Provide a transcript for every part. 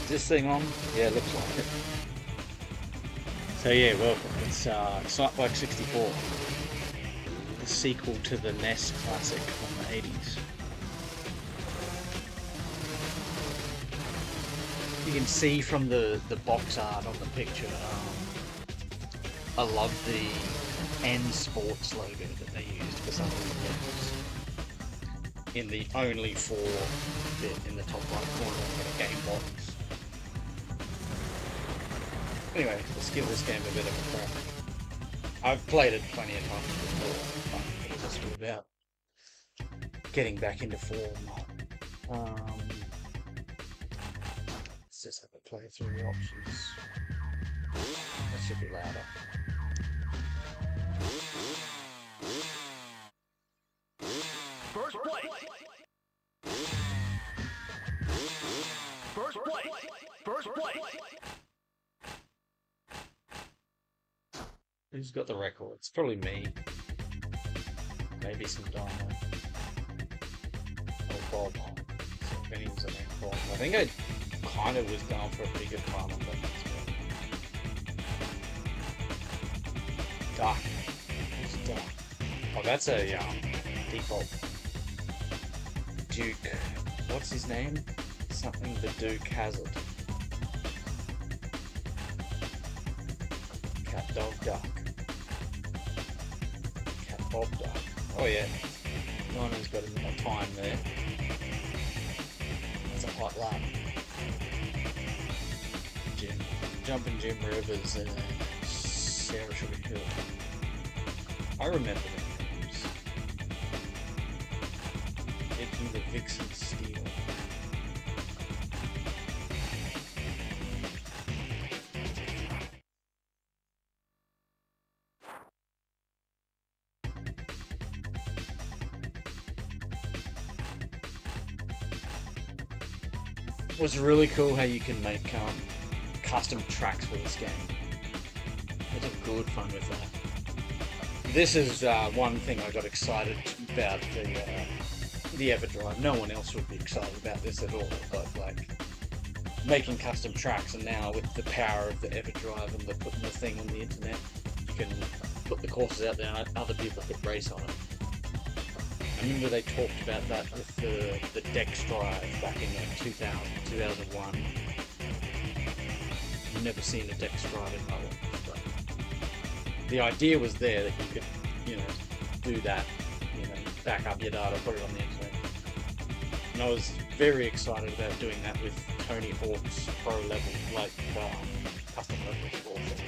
Is this thing on? Yeah, it looks like it. So yeah, welcome. It's Excitebike 64, the sequel to the NES classic from the 80s. You can see from the box art on the picture, I love the N Sports logo that they used for some of the levels. In the only 4 bit in the top right corner of the game box. Anyway, let's give this game a bit of a crack. I've played it plenty of times before, but it's just about getting back into form. Let's just have a play through the options. That should be louder. First place. First place. First place. Who's got the record? It's probably me. Maybe some Dino. Or Bob. So Benny's a name Bob. I think I kind of was going for a pretty good run on that. Duck. Who's Duck? Oh, that's a default Duke. What's his name? Something the Duke Hazard. Cat Dog Duck. Cat Bob Duck. Oh yeah. Dino's got a time there. That's a hot lap. Jumping Jim Rivers and Sarah Sugar Hill. I remember them names. Vicky the Vixen Steel. It was really cool how you can make custom tracks for this game. It's a good fun with that. This is one thing I got excited about the EverDrive. No one else would be excited about this at all, but like making custom tracks, and now with the power of the EverDrive and putting the thing on the internet, you can put the courses out there and other people could race on it. I remember they talked about that with the Dex Drive back in like 2000, 2001. I've never seen a Dex Drive in my life, but the idea was there that you could, do that, back up your data, put it on the internet. And I was very excited about doing that with Tony Hawk's Pro level, like custom levels for all things.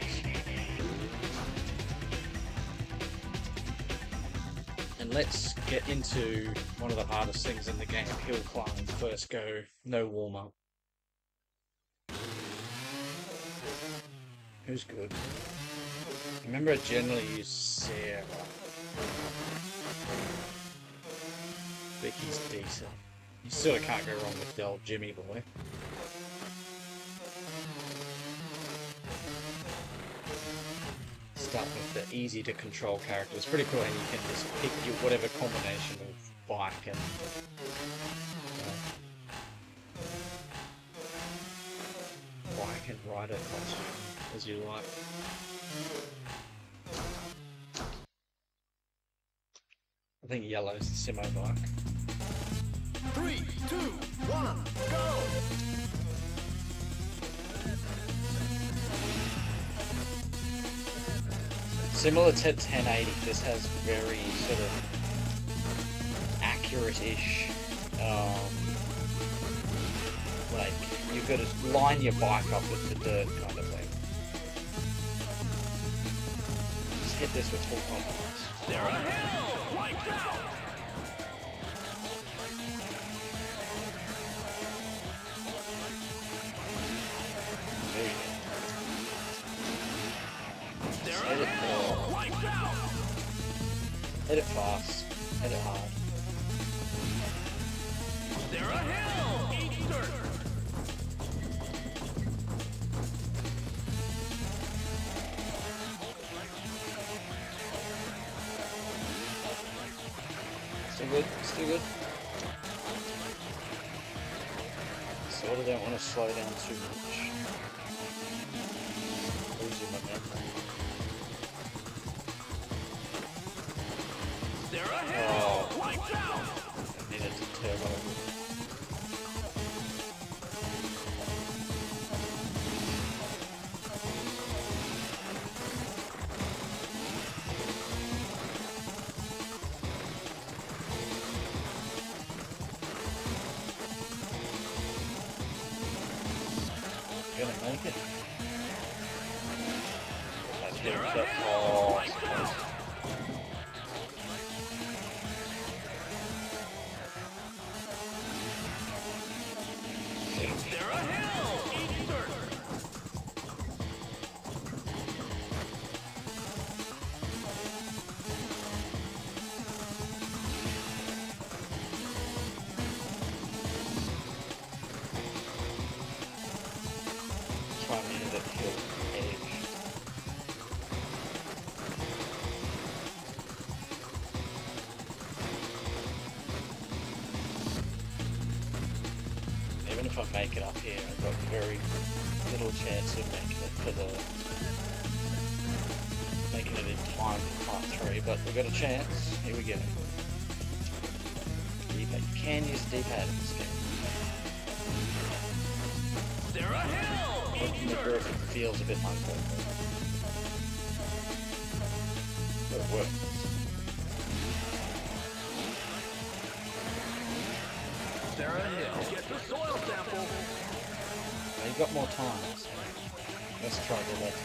And let's get into one of the hardest things in the game, hill climbing. First go, no warm up. Who's good? Remember, I generally use Sarah. Vicky's decent. You sort of can't go wrong with the old Jimmy boy. Start with the easy to control character. It's pretty cool, and you can just pick your whatever combination of bike and rider costume as you like. I think yellow's the Simo bike. 3, 2, 1, go! Similar to 1080, this has very sort of accurate-ish, like you've got to line your bike up with the dirt kind of thing. Just hit this with full confidence. They're ahead! Wiped out! Hit it fast. Hit it hard. They're ahead! Eat dirt! Still good. Still good. Sort of don't want to slow down too much. Losing momentum. They're ahead! Lights out! I needed to turbo. Gonna make it. They're That ahead! oh, Lights out! They're ahead! Each turn! trying to hit that hill edge. Even if I make it up here, I've got very little chance of making it in time for part 3, but we've got a chance. Here we go. D-pad. You can use the D-pad in this game. They're ahead! Looking Each at turn! it feels a bit uncomfortable. But it works. Sarah Hill gets a soil sample. Now you've got more time, so let's try the left.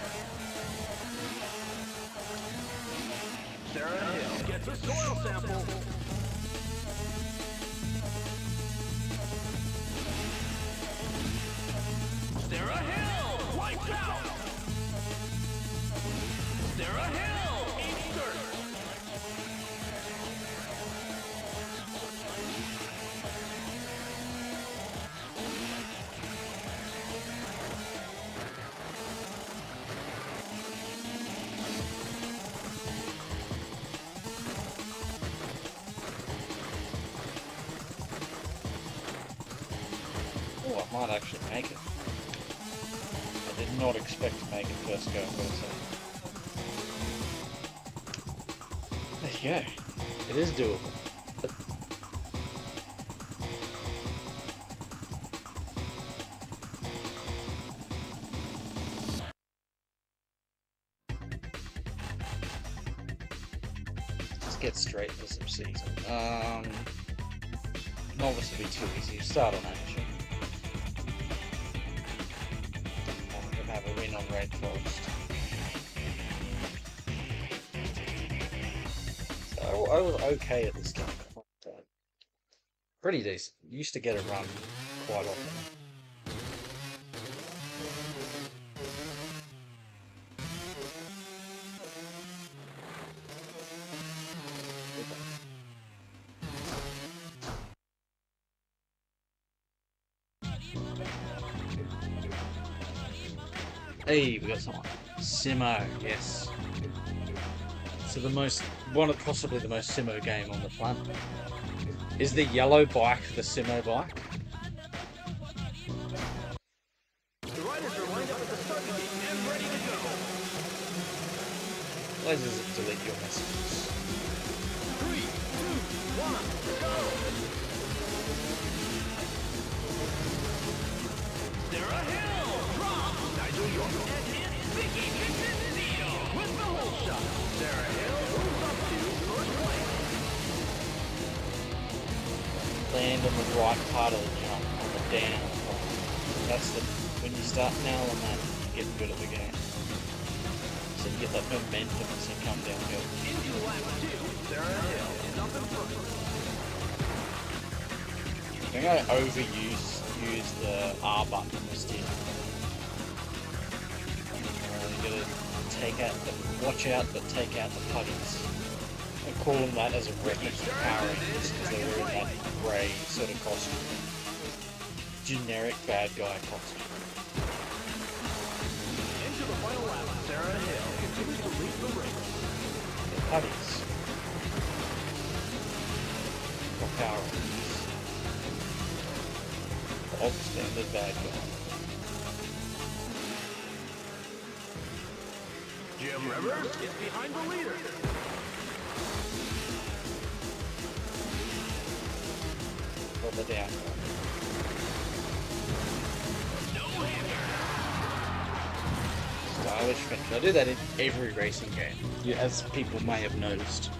Sarah Hill gets a soil sample. Sarah Hill! Lights out! Sarah Hill! Each turn! Oh, I might actually make it. I did not expect to make it first go, but there you go. It is doable. Let's get straight for some season. Novice would be too easy. Start on amateur. I'm gonna have a win on Rainforest. So I was okay at this game. Pretty decent. Used to get a run quite often. Hey, we got someone. Simo, yes. So possibly the most Simo game on the planet. Is the yellow bike the Simo bike? The riders are lined up at the start gate and ready to go. Why does it delete your messages? 3, 2, 1, go! Sarah Hill drops Nigel York and hits Vicky Vicencio with the hole shot. Sarah Hill moves up to first place. Land on the right part of the jump, on the down. That's when you start nailing that, you get good at the game. So you get that momentum as you come downhill. Into lap 2, Sarah Hill is up in first. I think I use the R button in this team. You gotta watch out, but take out the putties. I call them that as a reckless power because they're wearing that grey sort of costume. Generic bad guy costume. Into the final lap, Sarah Hill continues to lead the race. The putties. Got power. bog standard bad guy. Jim Rivers is behind the leader. For the down guy. Stylish finish. I do that in every racing game, as people may have noticed.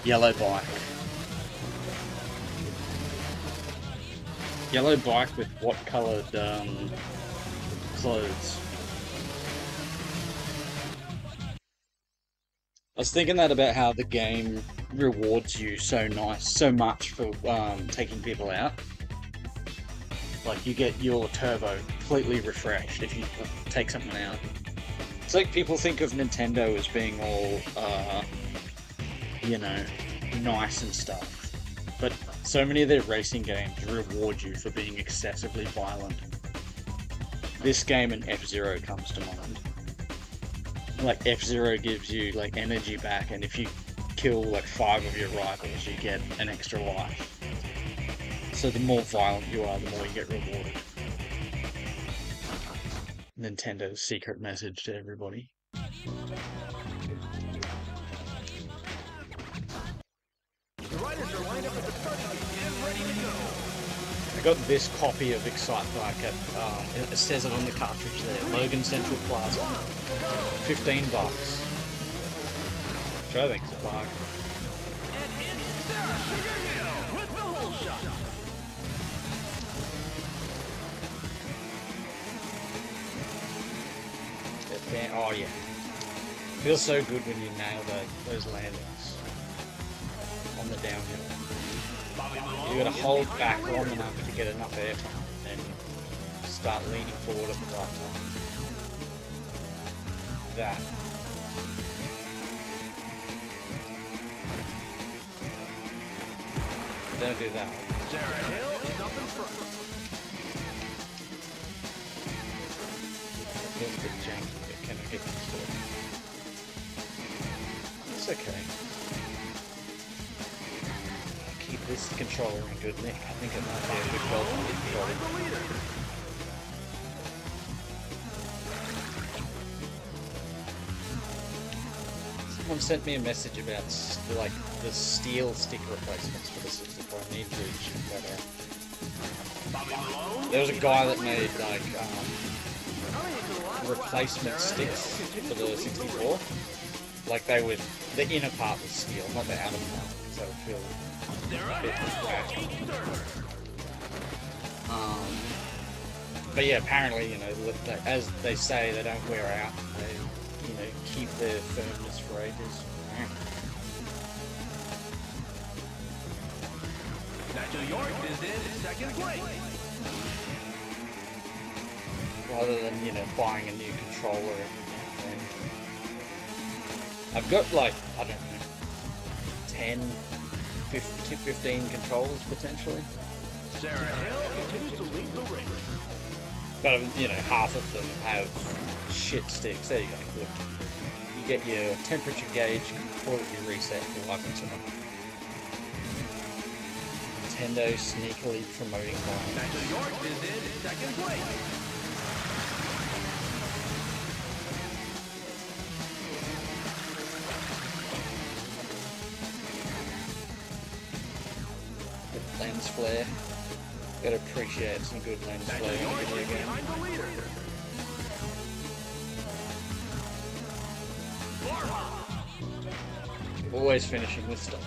Yellow bike. Yellow bike with what coloured clothes? I was thinking that about how the game rewards you so much for taking people out. Like, you get your turbo completely refreshed if you take someone out. It's like people think of Nintendo as being all, you know, nice and stuff. But so many of their racing games reward you for being excessively violent. This game and F-Zero comes to mind. Like, F-Zero gives you, like, energy back, and if you kill, like, 5 of your rivals, you get an extra life. So the more violent you are, the more you get rewarded. Nintendo's secret message to everybody. The riders are lined up at the starting gate and ready to go. I got this copy of Excitebike at, it says it on the cartridge there, Logan Central Plaza. $15. Which I think's a bargain. And it's Sarah Sugarhill with the whole shot. Oh yeah. Feels so good when you nail those landings on the downhill. You gotta hold back long enough to get enough air time and start leaning forward at the right time. That. Don't do that. Sarah Hill is up in front. Feels a bit janky, but can I get used to it? It's okay. Keep this controller in good nick. I think it might be a good well-funded controller. Someone sent me a message about like the steel stick replacements for the 64. I need to check that out. There was a guy that made like replacement sticks for the 64. Like they would, the inner part was steel, not the outer part, because that would feel a bit whack. But yeah, apparently, you know, as they say, they don't wear out. They, you know, keep their firmness for ages. Nigel York is in second place. Rather than, you know, buying a new controller and I've got like, I don't know, 10, 15 controllers potentially. Sarah Hill continues to lead the race. But, you know, half of them have shit sticks. There you go. Look. You get your temperature gauge completely reset for life and summer. Nintendo sneakily promoting mine. Nigel York is in second place. Good lens flare. Gotta appreciate some good lens flare in a video game. Always finishing with stuff.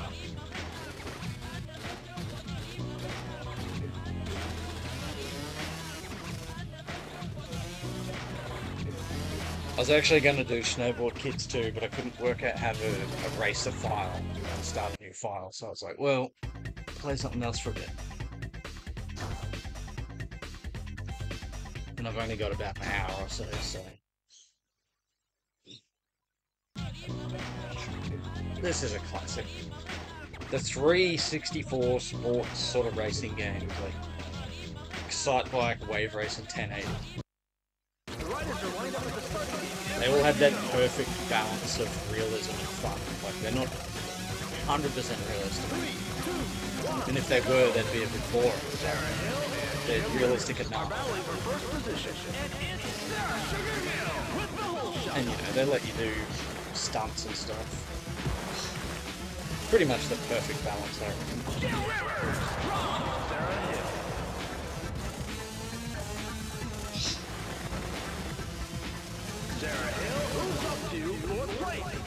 I was actually going to do snowboard kits too, but I couldn't work out how to erase a file and start a new file, so I was like, well, play something else for a bit. And I've only got about an hour or so, so... This is a classic. The 364 sports sort of racing games, like Excitebike, Wave Race, and 1080. They all had that perfect balance of realism and fun. Like, they're not 100% realistic. And if they were, they'd be a bit boring. they're realistic enough. battling for first position. And it's Sarah Sugarhill with the whole shot. And you know, they let you do stunts and stuff. Pretty much the perfect balance, I reckon. Jill Rivers from Sarah Hill. Sarah Hill moves up to fourth place.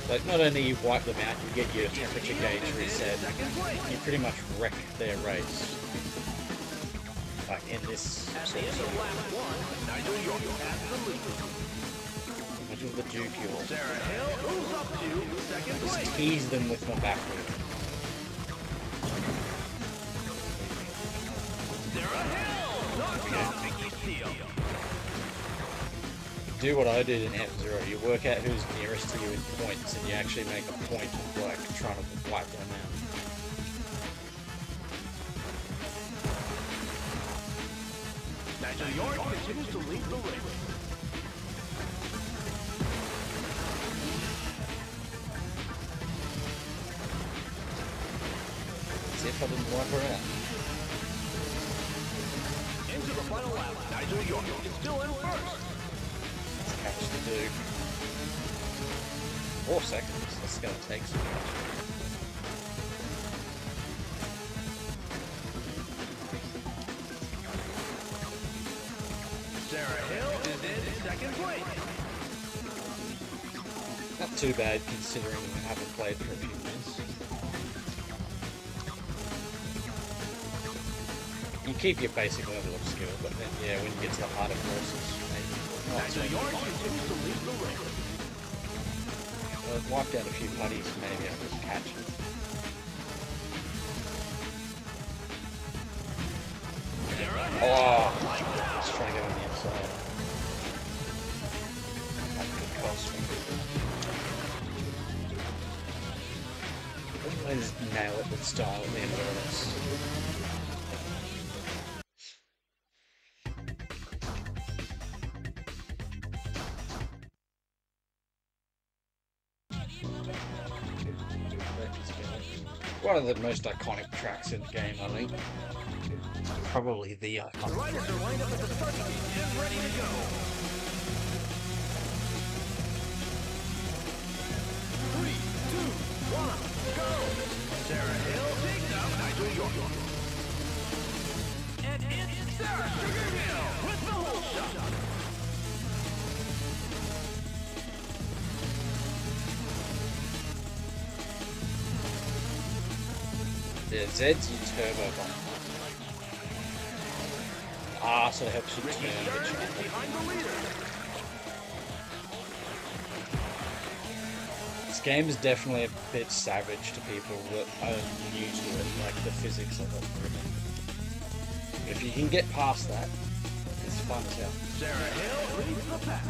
Like, not only you wipe them out, you get your temperature gauge reset, you pretty much wreck their race. Like in this At sort the of end of lap one, Nigel York has the lead. imagine the Duke York. Sarah Hill moves up to second Just place. tease them with my back wheel. Sarah Hill knocks off Vicky Steele. Do what I did in F-Zero, you work out who's nearest to you in points, and you actually make a point of like trying to wipe them out. Nigel York continues to lead the race. See if I didn't wipe her out. Into the final lap, Nigel York is still in first. Catch the Duke. 4 seconds, that's gonna take some catching. Sarah Hill is in second place. Not too bad considering we haven't played for a few minutes. You keep your basic level of skill, but then yeah, when you get to the harder courses, maybe not so Nigel York much. continues to lead the race. I've wiped out a few putties, maybe I'll just catch it. Oh, just trying to get on the inside. That could cost me. I just nail it with style at the end of this. One of the most iconic tracks in the game, I think. Probably the The iconic. riders are lined up at the starting gate and ready to go. 3, 2, 1, go! Sarah Hill takes out Nigel York. And it's Sarah Sugarhill with the whole shot. The Z's your turbo bump. Ah, so it helps you turn Ricky the Stern track. is behind the leader. This game is definitely a bit savage to people that are new to it, like the physics of it. But if you can get past that, it's fun as hell. Sarah Hill leads the pack.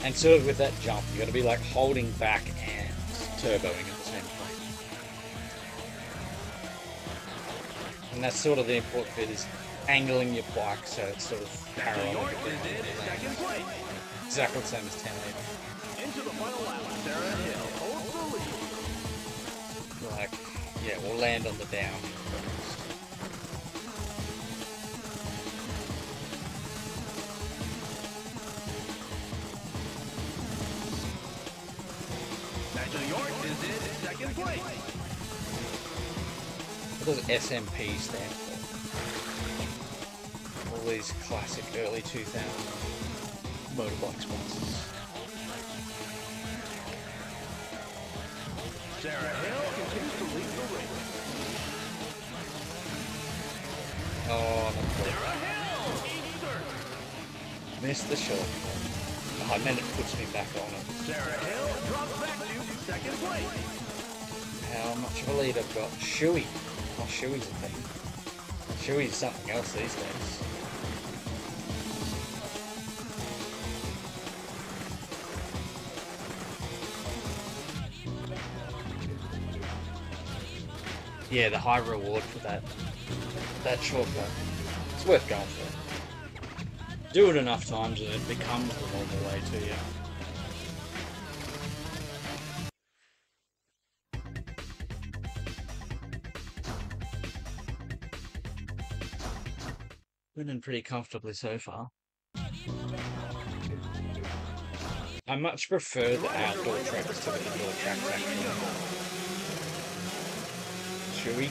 And sort of with that jump, you got to be like holding back and turboing at the same time. And that's sort of the important bit, is angling your bike so it's sort of Nigel parallel. York with is the in ground. second place. Exactly the same as 10 Into the final lap, Sarah Hill holds the lead. Like, yeah, we'll land on the down first. Nigel York is in second place. What does SMP stand for? All these classic early 2000 motorbike sponsors. Sarah Hill continues to lead the race. Oh, not quite. Sarah Hill in third. Missed the shot. Oh, and then it puts me back on it. Sarah Hill drops back to second place. How much of a lead I've got? Shoey. Oh, Shoey's a thing. Shoey's something else these days. Yeah, the high reward for that shortcut. It's worth going for. Do it enough times and it becomes the normal way to you. Winning pretty comfortably so far. I much prefer the outdoor tracks to the indoor tracks actually. Chewy.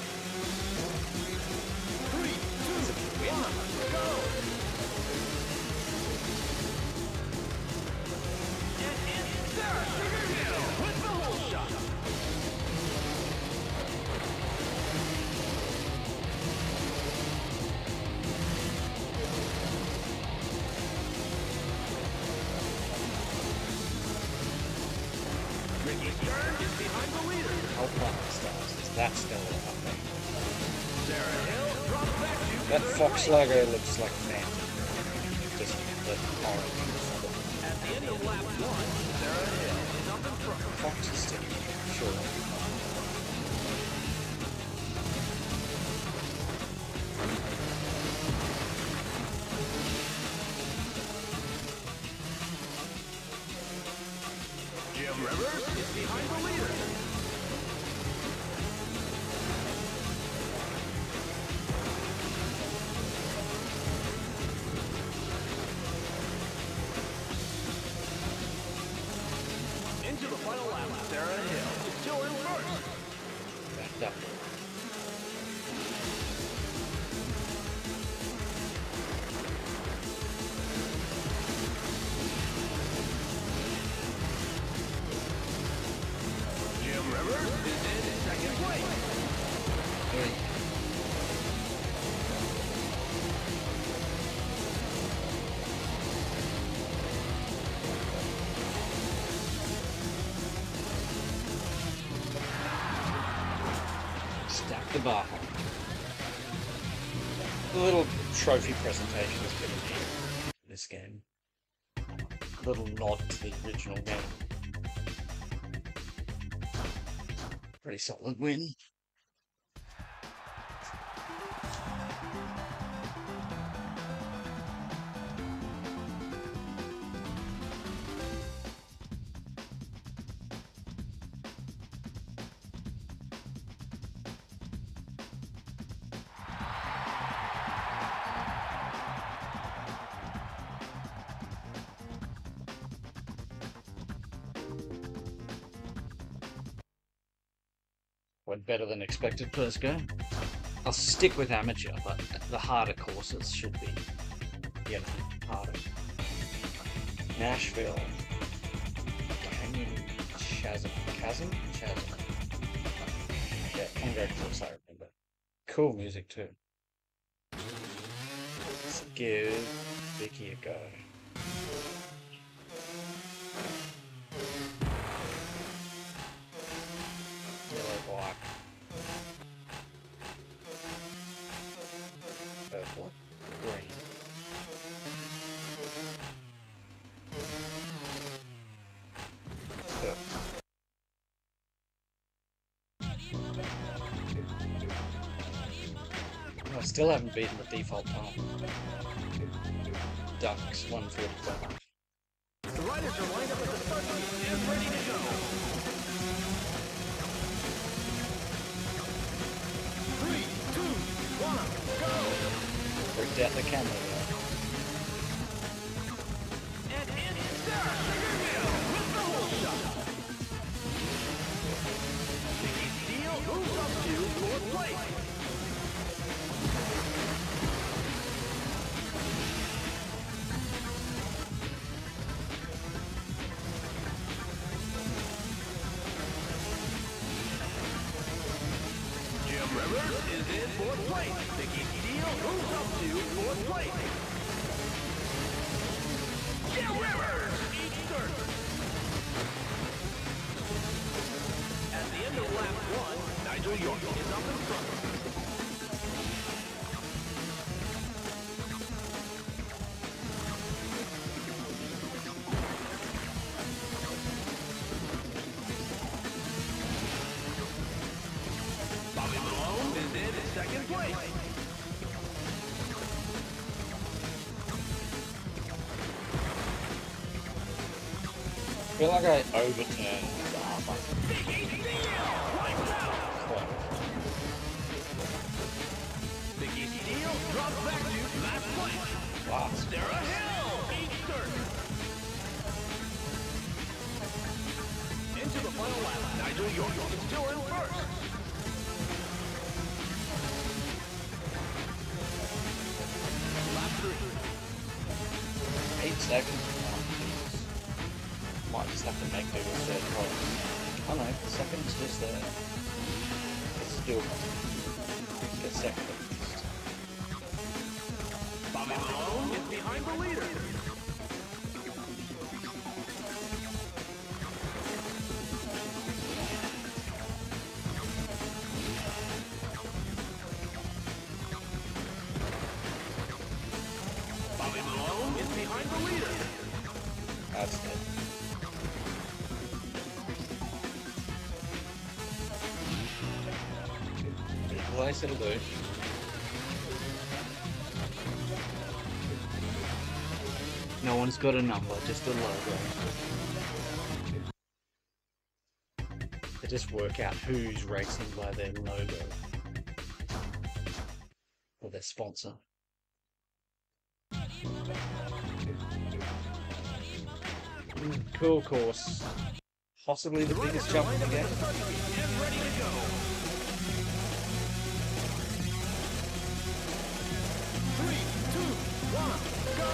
That's still up there. That Fox logo looks like man. Just the orange. At the end of lap 1, Sarah Hill is up in front. Fox is still sure. Jim Rivers is behind the leader. The bar. The little trophy presentation is pretty neat in this game. A little nod to the original game. Pretty solid win. Went better than expected first go. I'll stick with amateur, but the harder courses should be, harder. Nashville. Chasm. Yeah, Congo course, I remember. Cool music too. Let's give Vicky a go. Black. Purple. Green. Purple. I still haven't beaten the default time. Ducks 145. The riders are lined up at the start and ready to go. 3, 2, 1, go! Freaked out the camera though. And it's Sarah Sugarmill with the whole shot. Vicky Steele moves up to 4th place. Rivers is in 4th place. Vicky Steele moves up to 4th place. Jim Rivers each third. At the end of lap 1, Nigel York is up in front. feel like I overturned the half. Vicky Steele drops back to last place. Wow. Sarah Hill, 8th third. Into the final lap, Nigel York is still in first. Lap 3. 8 seconds. Might just have to make do with third place. Oh no, the second's just there. Let's do it. Get second at least. Bobby Malone is behind the leader. Bobby Malone is behind the leader. That's it. Place it'll do. No one's got a number, just a logo. They just work out who's racing by their logo or their sponsor. Cool course. Possibly the biggest jump in the game. And ready to go. 3, 2, 1, go!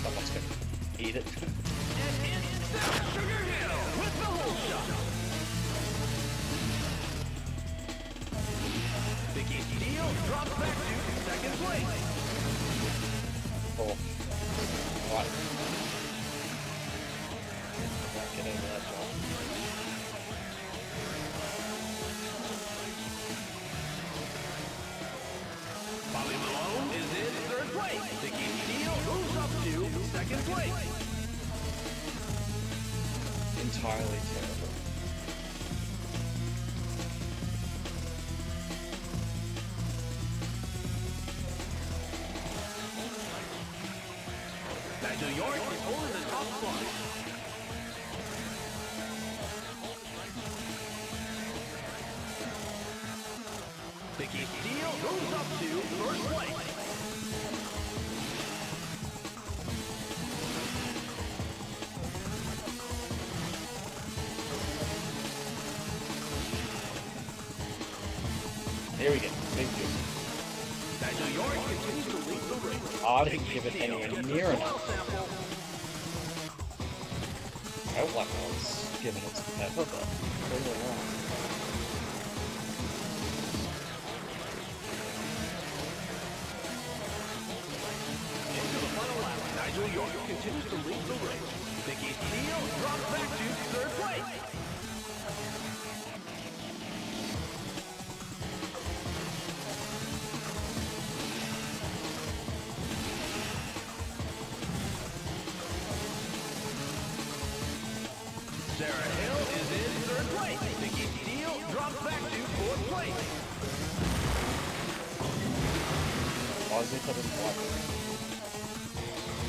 Someone's gonna eat it. And it's Sugar Hill with the whole shot. Vicky Steele drops back to second place. Oh. Right. Can't get into that one. Bobby Malone is in third place. Vicky Steele moves up to second place. Entirely terrible. Nigel York is holding the top spot. Vicky Steele moves up to first place. Here we go. Big deal. Nigel York continues to lead the race. I didn't give it anywhere near enough. I felt like I was giving it some pepper, but clearly not. Into the final lap, Nigel York continues to lead the race. Vicky Steele drops back to third place. Sarah Hill is in third place. Vicky Steele drops back to fourth place. Why is it put in white?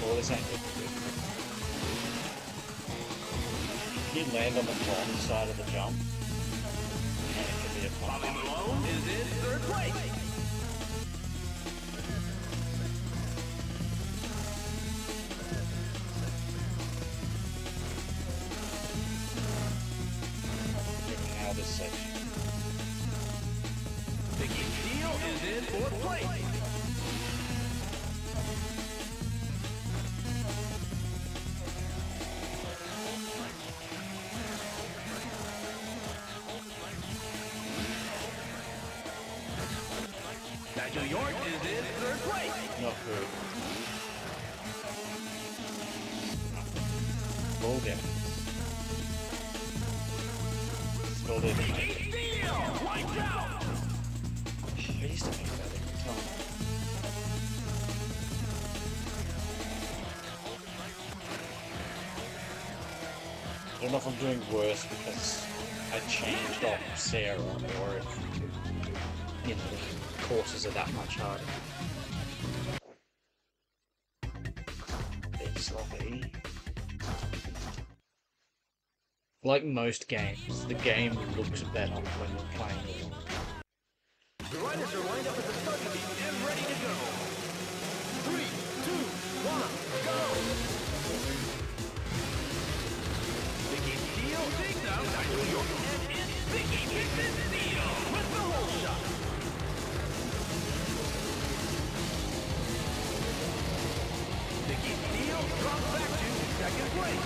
Well, this ain't good. You land on the wrong side of the jump, and it can be a Bobby fun. Malone is in third place. Getting out of this section. Vicky Steele is in fourth place. Nigel York is in third place. Not good. Roll down. Roll in. Steele, lights out. I used to make that every time. I don't know if I'm doing worse because I changed off Sarah or if, you know, the courses are that much harder. Bit sloppy. Like most games, the game looks better when you're playing with them. The riders are lined up at the starting gate and ready to go. 3, 2, 1, go! Vicky Steele takes out Nigel York, and it's Vicky Steele with the whole shot. Vicky Steele drops back to second place.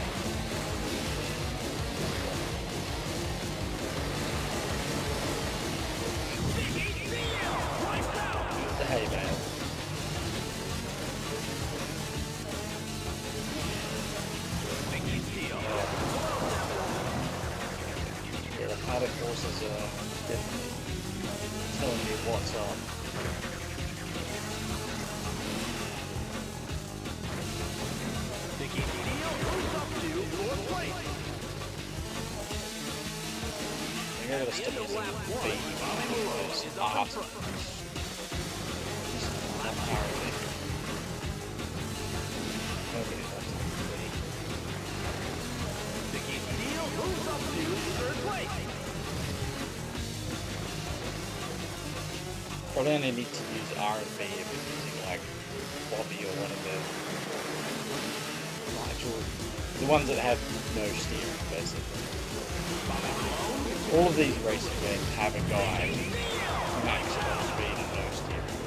Vicky Steele wipes out. The hay bale. Vicky Steele. Yeah, the harder courses are definitely telling you what's up. Vicky Steele moves up to fourth place. I gotta stop using B because art. Vicky Steele moves up to third place. Probably only need to use R and B if you're using like Bobby or one of the actual, the ones that have no steering basically. All of these racing games have a guy maximum speed and no steering.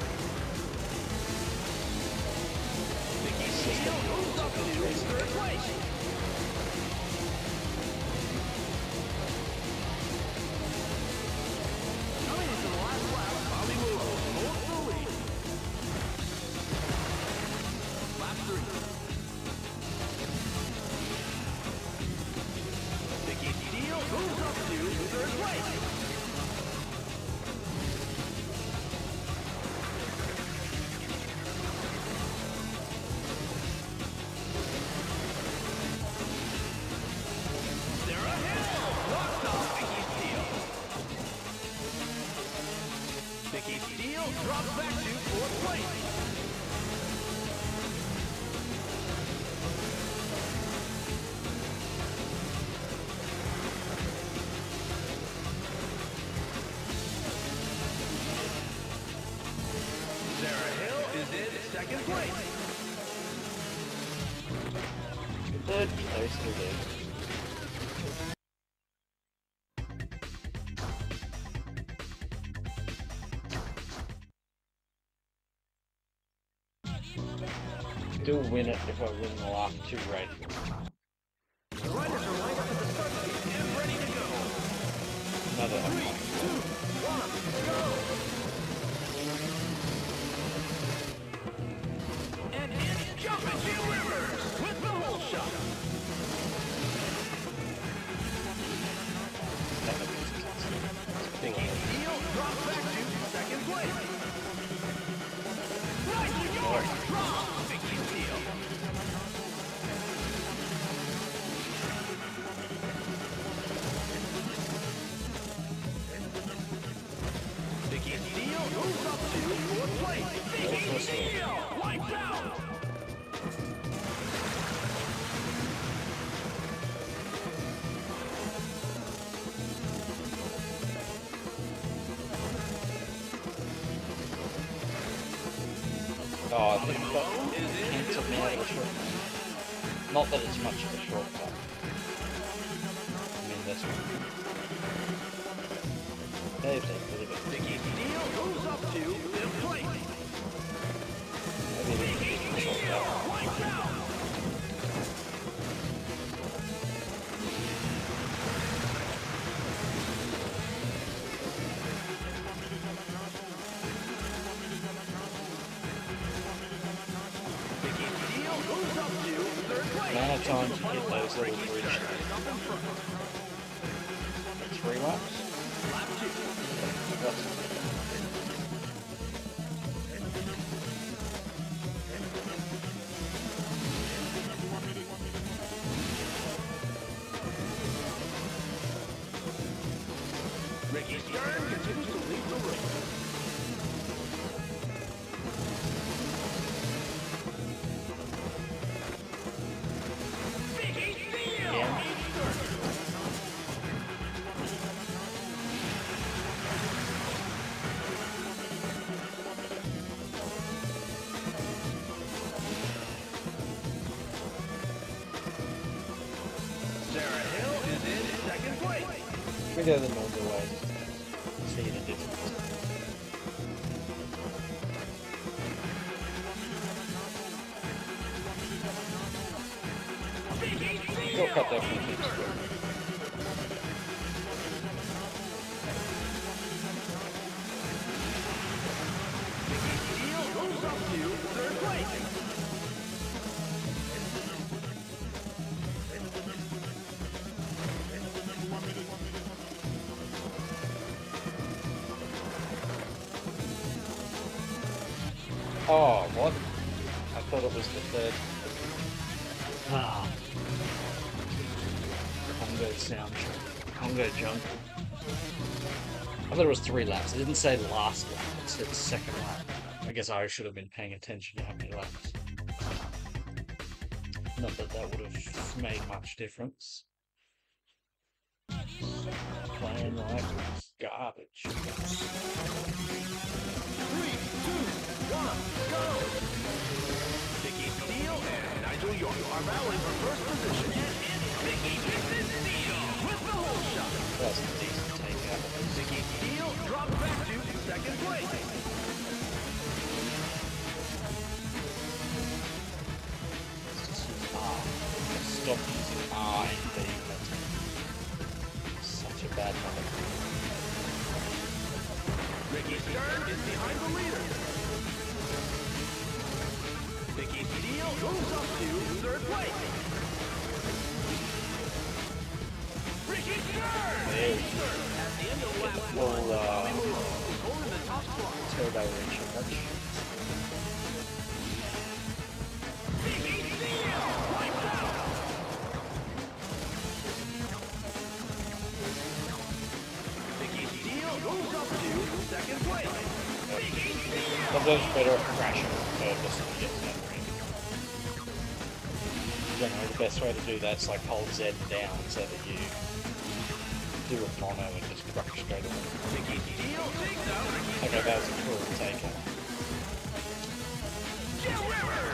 Vicky It's just the Steele rules moves of up to these racing third games. place. Coming into the last lap, Bobby Willows holds the lead. Lap 3. Vicky Steele moves up to third place. Sarah Hill knocks off Vicky Steele. Vicky Steele drops back to fourth place. Sarah Hill is in second place. Third place to do. Still win it if I win the last two races. The riders are lined up at the start gate and ready to go. Another 3, 2, 1, go! And it's Jumpin' Jim Rivers with the whole shot. Vicky Steele drops back to second place. Nigel York drops Vicky Steele. Vicky Steele moves up to fourth place. Vicky Steele wipes out. Oh, I think that cancelled me out of the shortcut. Not that it's much of a shortcut. I mean, this one. Dave, really good. Vicky Steele moves up to fifth place. Maybe Vicky it's a Steele shortcut. wipes out. Vicky Steele moves up to third place. Amount of times you get those little Ricky bridge Stern is up in front. 3 laps? Lap 2. That's Ricky Stern continues to lead the race. Vicky Steele Yeah. is third. We go the normal way. See the difference. Shortcut definitely keeps good. Moves up to third place. Oh, what? I thought it was the third. Ah. Congo soundtrack. Congo junk. I thought it was 3 laps. It didn't say last lap, it said second lap. I guess I should have been paying attention to how many laps. Not that that would have made much difference. Playing like garbage. 3, 2, 1, go! Vicky Steele and Nigel York are battling for first position. And it's Vicky Steele with the whole shot. That's a decent takeout. Vicky Steele drops back to second place. Stop using R and B. Such a bad habit. Ricky Stern is behind the leader. Vicky Steele moves up to third place. Ricky Stern! There we go. At the end of lap Well, one, Bobby Moore is holding the top spot. turbo recharge. Vicky Steele! Lights out! Vicky Steele moves up to second place. Vicky Steele! Sometimes it's better at crashing on purpose to get to that ring. Generally, the best way to do that's like hold Z down so that you do a mono and just crash straight away. Vicky Steele takes out Ricky Okay, that was a cool takeout.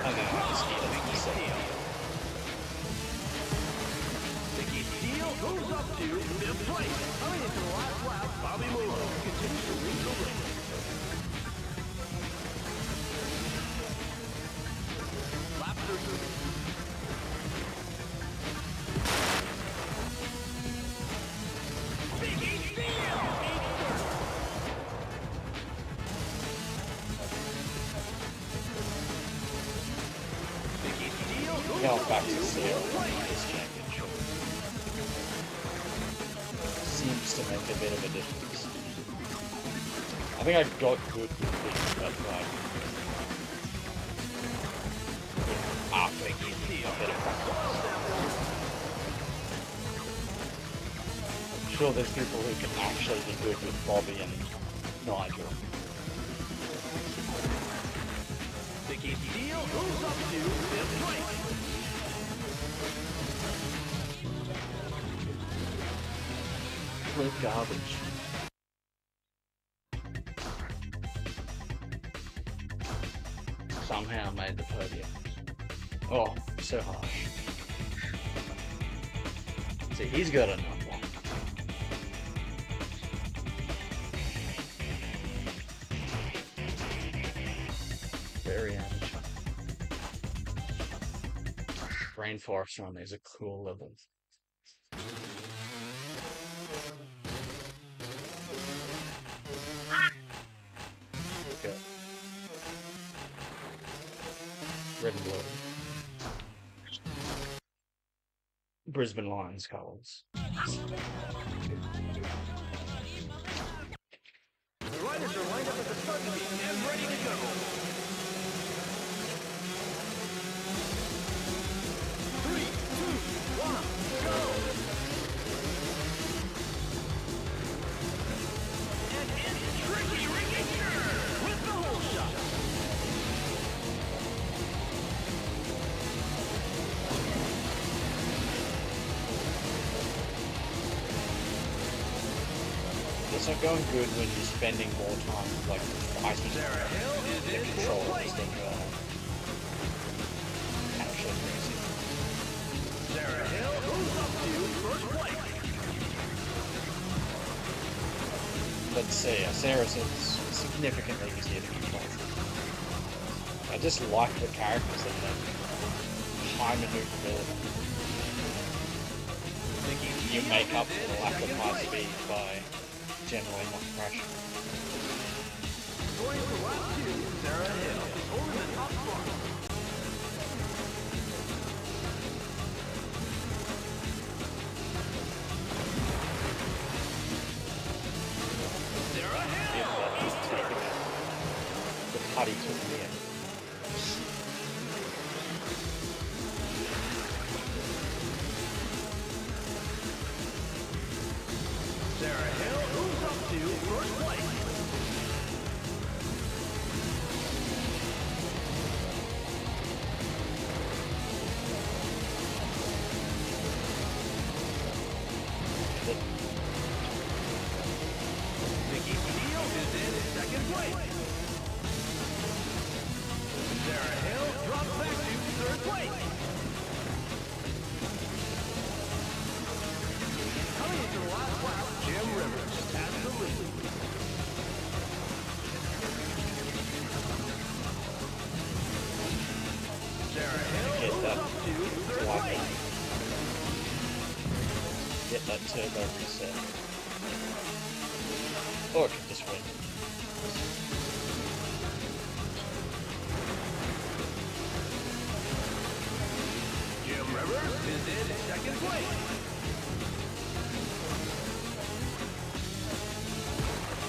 And then I just need a second. Vicky Steele moves up to fifth place. Coming into the last lap, Bobby Moore continues to lead the race. Lap 13. Vicky Steele! Vicky Steele moves Now up back to to zero fourth in place. this championship. Seems to make a bit of a difference. I think I got good with this, but like after a bit of practice. I'm sure there's people who can actually be good with Bobby and Nigel. Vicky Steele moves up to fifth place. Complete garbage. Somehow made the podium. Oh, so harsh. See, he's got another one. Very amateur. Rainforest run is a cool level. Okay. Red and blue. Brisbane Lions colours. The riders are lined up at the start gate and ready to go. 3, 2, 1, go! And it's Ricky with the whole shot. It's not going good when you're spending more time like fighting Sarah Hill is the in fourth controls place. than actually racing. Sarah Hill moves up to first place. Sarah's is significantly easier to control. I just like the characters that have high maneuverability. You make up for the lack of high speed by generally not crashing. Going for lap 2, Sarah Hill is over the top spot. Sarah Hill! The putty took me in. Sarah Hill moves up to first place. Vicky Steele is in second place. Sarah Hill drops back to third place. Coming into the last lap, Jim Rivers has the lead. Sarah Hill moves up to third place. Get that turbo reset. Or I can just win. Jim Rivers is in second place.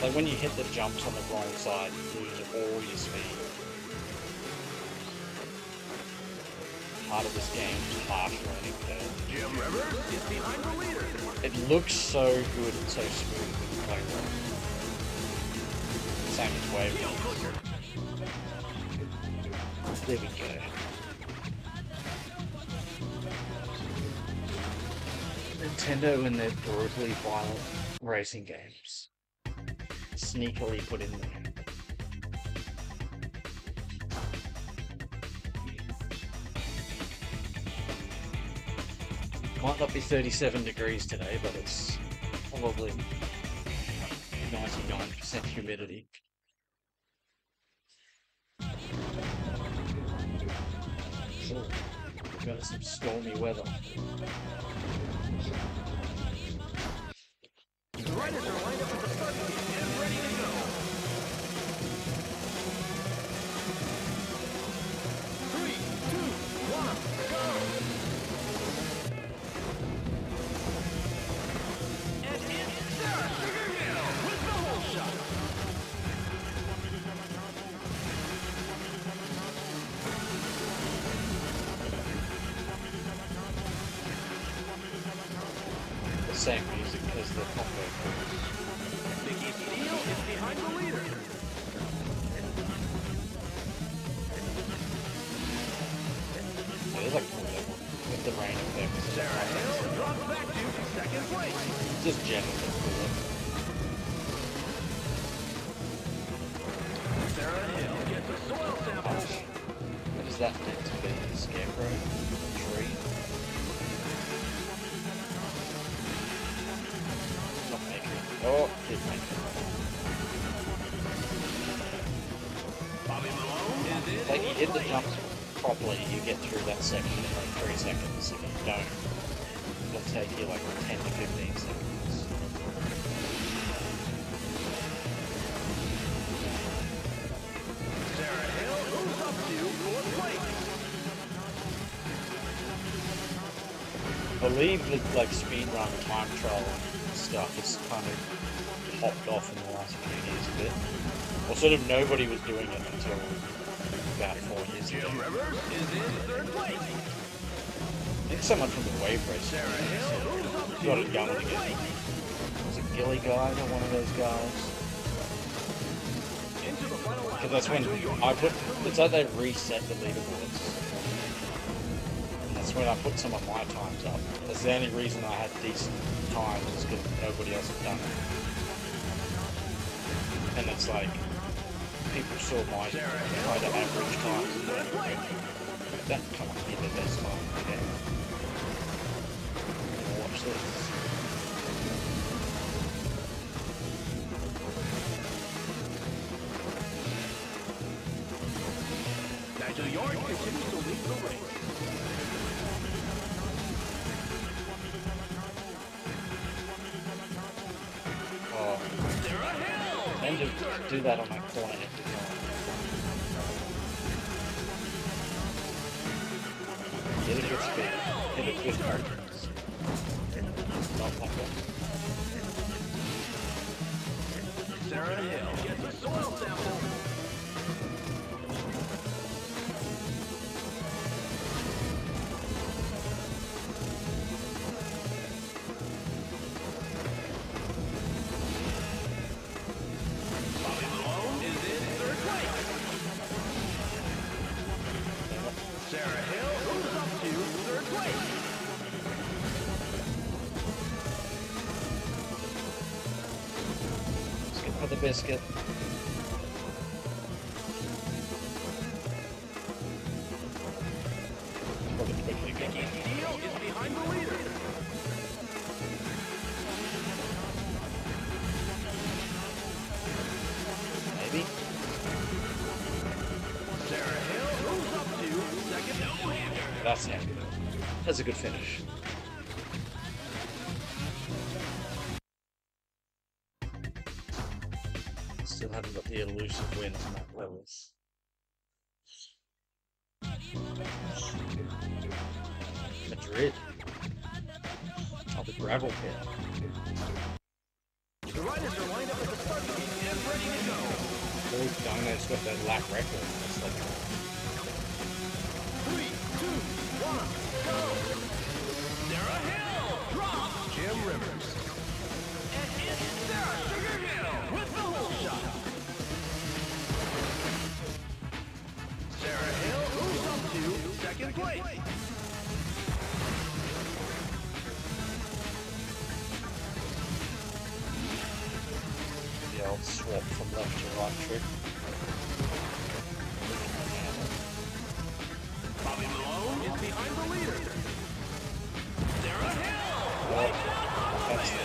Like when you hit the jumps on the wrong side, you lose all your speed. Part of this game is harsh learning curve. Jim Rivers is behind the leader. It looks so good and so smooth when you play well. Same as wave. There we go. Nintendo and their brutally violent racing games. Sneakily put in there. Might not be 37 degrees today, but it's probably 99% humidity. Sure, we've got some stormy weather. The riders are lined up at the start gate and ready to go. 3, 2, 1, go! And it's Sarah Hill with the whole shot. The same music as the Congo. Vicky Steele is behind the leader. It is like with the rain effect. Sarah Hill drops back to second place. Just generally cool. Sarah Hill gets a soil sample. What is that meant to be? A scarecrow? A tree? Not making it. Oh, did make it. Bobby Malone is in. Like you hit the jumps properly, you get through that section in like 3 seconds. If you don't, it'll take you like 10 to 15 seconds. Sarah Hill moves up to fourth place. I believe that like speedrun time trial and stuff has kind of popped off in the last few years a bit. Or sort of nobody was doing it until about 4 years ago. Jim Rivers is in third place. I think someone from the wave race Sarah Hill moves up to got it going fourth again. place. Was it Gilly Guy or one of those guys? Into the final lap. Because that's when I put, it's like they reset the leaderboards. And that's when I put some of my times up. That's the only reason I had decent times is because nobody else had done it. And it's like, people saw my kind of average times and went, that can't be the best time in the game. Watch this. continues to lead the race. Oh, I tend to do that on my corner every time. Get a good speed, hit a good confidence. Not like that. Sarah Hill gets a soil sample. Bobby Malone is in third place. Sarah Hill moves up to third place. Biscuit for the biscuit. Probably quickly go. Steele is behind the leader. Maybe. Sarah Hill moves up to second. That's it. That's a good finish. Still haven't got the elusive win on that levels. Madrid. Oh, the gravel pit. The riders are lined up at the start gate and ready to go. All Dino's got that lap record. That's like 3, 2, 1, go! Sarah Hill drops Jim Rivers. And it's Sarah Sugar Hill with the whole shot. Sarah Hill moves up to second place. the old swap from left to right trick. Bobby Malone is behind the leader. Sarah Hill! Well, that's it.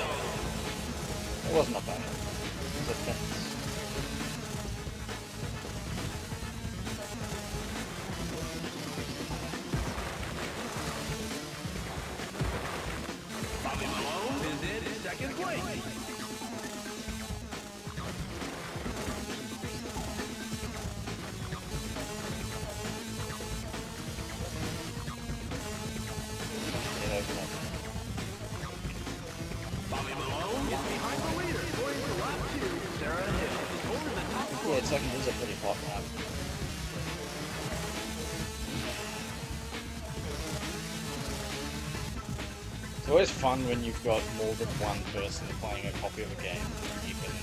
It was not bad. It was a fence. Bobby Malone is in second place. Bobby Malone is behind the leader. Going to lap 2, Sarah Hill is over the top. Yeah, it's like it is a pretty hot lap. It's always fun when you've got more than one person playing a copy of a game. You can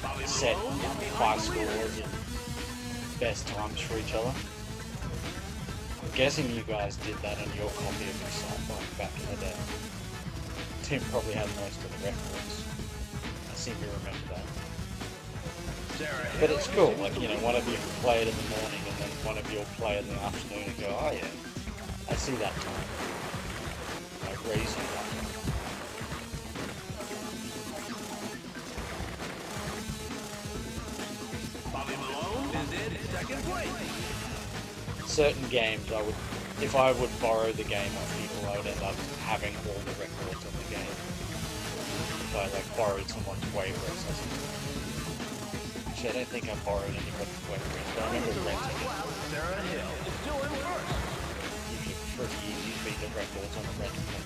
Bobby set Malone is behind high the leader. scores and best times for each other. I'm guessing you guys did that on your copy of Excitebike back in the day. Tim probably had most of the records. I seem to remember that. Sarah But Hill it's cool, like, you know, one of you play it in the morning and then one of you will play it in the afternoon and go, oh yeah, I see that time. Like racing time. Bobby Malone is in second place. Certain games I would, if I would borrow the game off people, I would end up having all the records of the game. If I like borrowed someone's wave race or something. Actually, I don't think I borrowed anybody's wave race, but I remember renting it. Sarah Hill is still in first. Usually pretty easy to beat the records on a rental thing.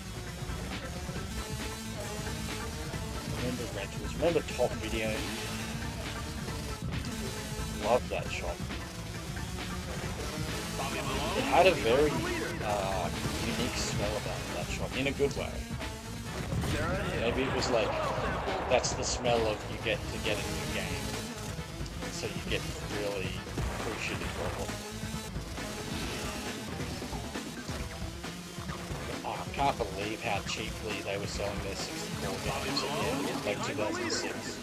Remember rentals, remember Top Video? Love that shop. Bobby Malone It had a very unique smell about it, that shop, in a good way. Sarah Hill. Maybe it was like, that's the smell of you get to get a new game. So you get really appreciative of it. Oh, I can't believe how cheaply they were selling their 64 games at the end, like 2006.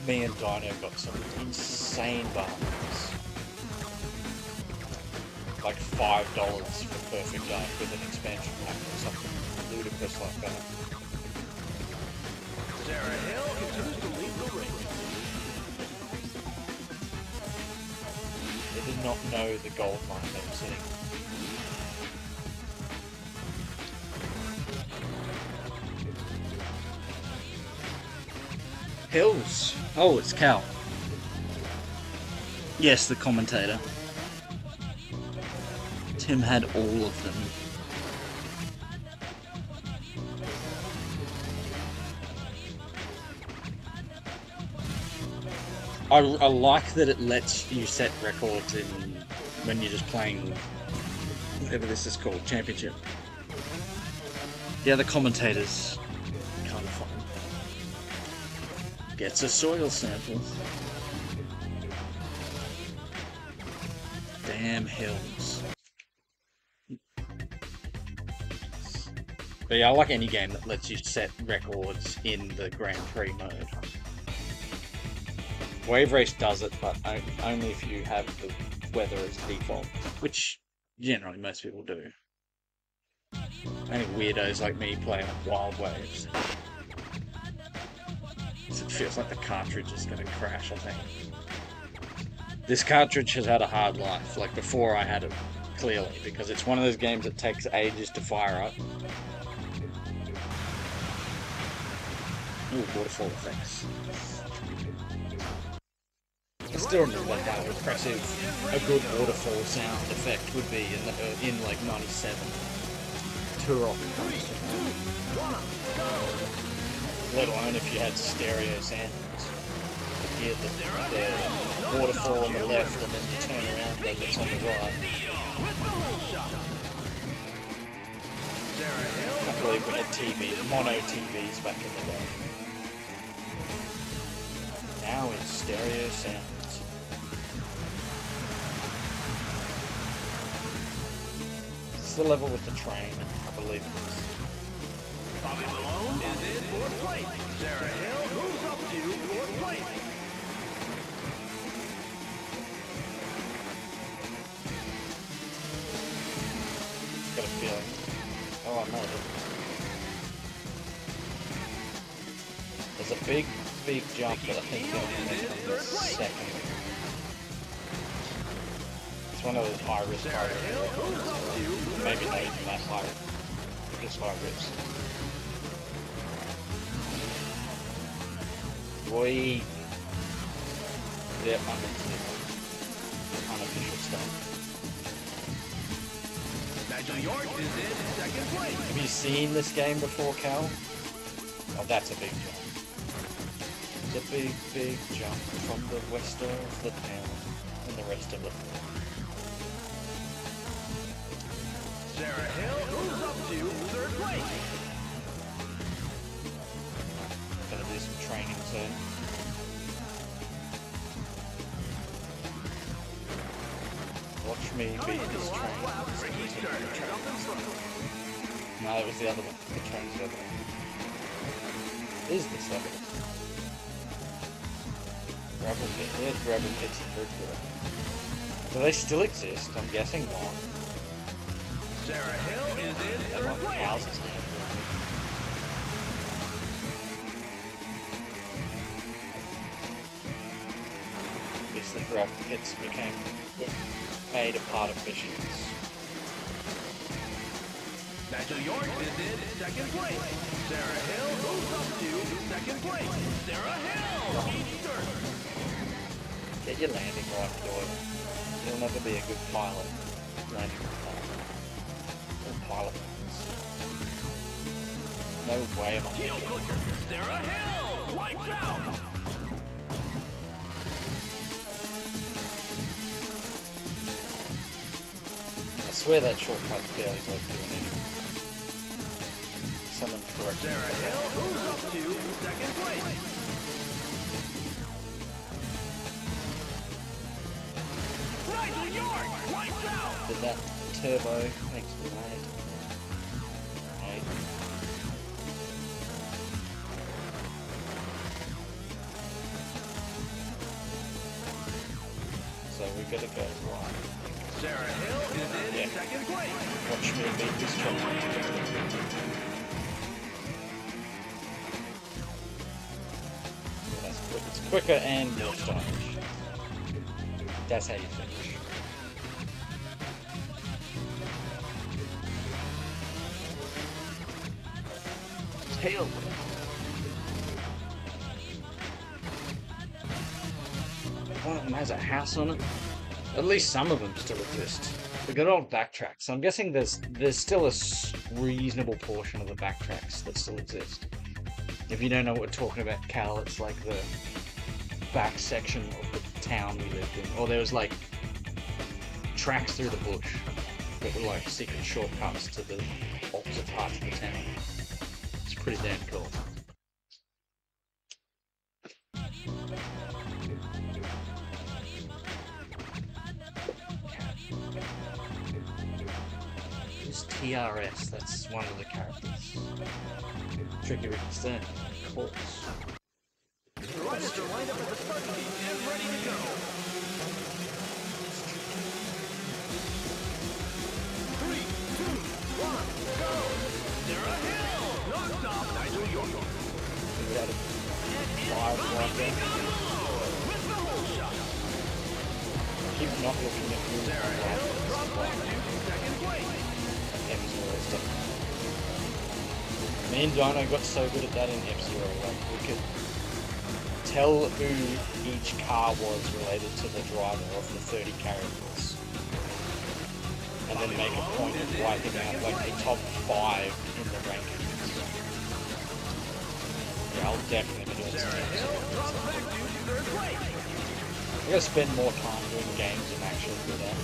Me and Dino got some insane bargains. Like $5 for Perfect Dark with an expansion pack or something ludicrous like that. Sarah Hill continues to lead the race. It did not know the gold mine that was sitting. Hills. Oh, it's Cal. Yes, the commentator. Tim had all of them. I like that it lets you set records in when you're just playing whatever this is called, championship. The other commentators kind of fun. Gets a soil sample. Damn hills. But yeah, I like any game that lets you set records in the Grand Prix mode. Wave Race does it, but only if you have the weather as default, which generally most people do. Only weirdos like me play on Wild Waves. It feels like the cartridge is going to crash, I think. This cartridge has had a hard life, like before I had it, clearly, because it's one of those games that takes ages to fire up. Ooh, waterfall effects. I still remember how impressive a good waterfall sound effect would be in like '97. Turok comes to mind. Let alone if you had stereo sounds. You hear the waterfall on the left and then you turn around and it's on the right. I can't believe we had mono TVs back in the day. Now it's stereo sounds. It's the level with the train, I believe it is. Bobby Malone is in fourth place. Sarah Hill moves up to fourth place. Got a feeling. Oh, I know it. There's a big jump that I think they'll make on the second. It's one of those high risk areas. Maybe not even that high. Just high risk. Boy. Yep, I'm into it. Unofficial stuff. Nigel York is in second place. Have you seen this game before, Cal? Oh, that's a big jump. It's a big jump from the west of the town and the rest of it. Sarah Hill moves up to third place. Gonna do some training soon. Watch me beat this train. No, it was the other one. The train's the other one. Is this other one? Gravel pit. There's gravel pits in Bridgeport. Do they still exist? I'm guessing not. Sarah Hill is in They're third like place. houses now. The gravel pits became made a part of missions. Nigel York is in second place. Sarah Hill moves up to second place. Sarah Hill each third. Get your landing right, boy. You'll never be a good pilot. Landing or pilot. No way am I. Heel clicker. Sarah Hill lights out. I swear that shortcut's barely worth doing anyway. Someone correct me. Sarah Hill moves up to second place. Nigel York lights out. Did that turbo. Thanks for that. Right. So we gotta go right. Sarah Hill is in second place. Watch me beat this train. That's quick. It's quicker and more stylish. That's how you finish. tail whip. One of them has a house on it. At least some of them still exist. The good old backtracks. So I'm guessing there's still a reasonable portion of the backtracks that still exist. If you don't know what we're talking about, Cal, it's like the back section of the town we lived in. Or there was like tracks through the bush that were like secret shortcuts to the opposite parts of the town. It's pretty damn cool. Who's TRS? That's one of the characters. Tricky Ricky Stern, of course. The riders are lined up at the start gate and ready to go. 3, 2, 1, go! Sarah Hill! Non-stop, Nigel York. We had a fire block there. With the whole shot. Keep not looking at who's Sarah Hill drops back to second place. Me and Dino got so good at that in F-Zero, like we could tell who each car was related to the driver of the 30 characters. And then make a point of wiping out like the top 5 in the rankings. Yeah, I'll definitely be doing some F-Zero. I gotta spend more time doing games I'm actually good at.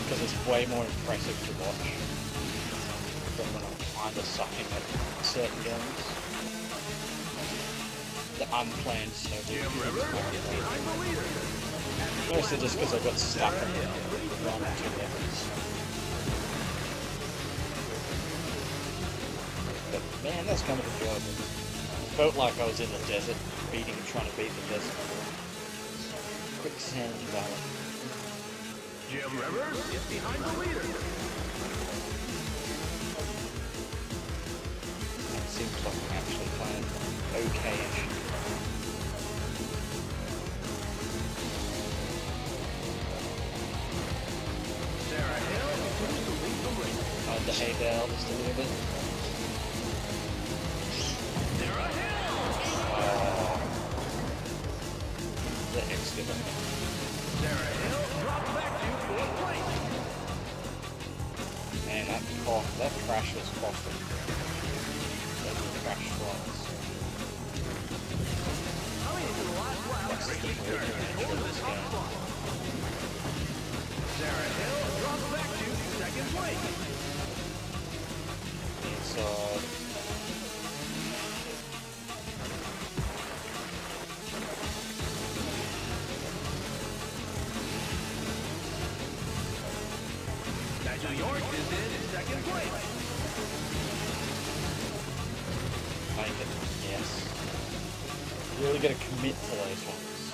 Because it's way more impressive to watch than when I'm kinda sucking at certain games. The unplanned snowboard. Mostly just because I got stuck in one or two levels. But man, that's kind of enjoyable. Felt like I was in the desert, trying to beat the desert. Quicksand Valley. Jim Rivers is behind the leader. It seems like I'm actually playing okay-ish. Sarah Hill continues to lead the race. Tried to hay down just a little bit. Sarah Hill! The excavator. Sarah Hill drops back to fourth place. Man, that crash was costly. Those crash flies. Coming into the last lap, That's the Ricky weird Turner nature holds of the this top game. spot. Sarah Hill drops back to second place. Inside. Nigel York is in second place. Make it. Yes. You really gotta commit to those ones.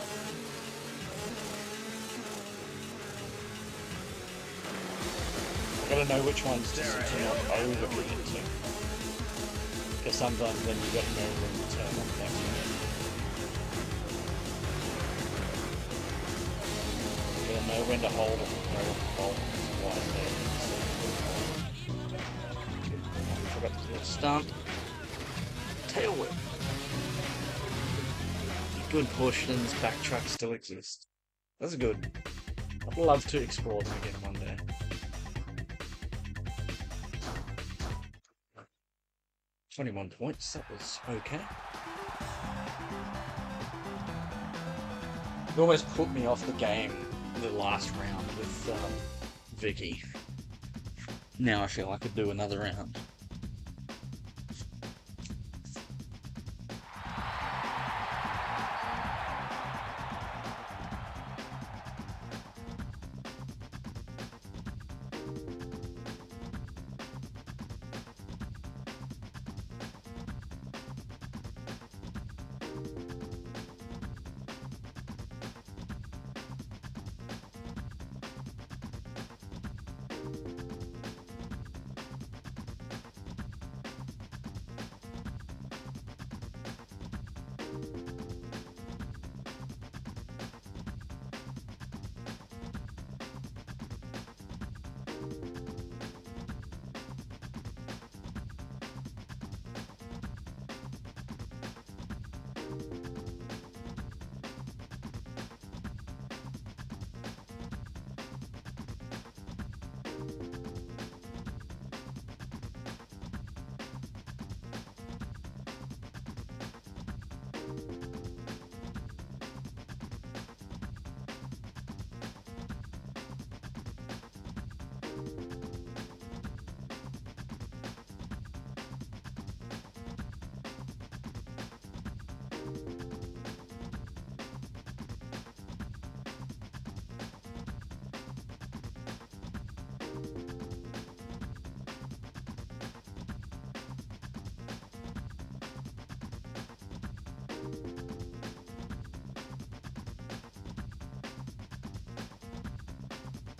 I gotta know which ones to not over commit to. Because sometimes then you got no room to turn on the next one. You gotta know when to hold them, know when to hold them. Why I forgot to do a stunt. Tail whip. Good portions, backtracks still exist. That's good. I'd love to explore them again one day. $21 points, that was okay. It almost put me off the game the last round with Vicky. Now I feel I could do another round.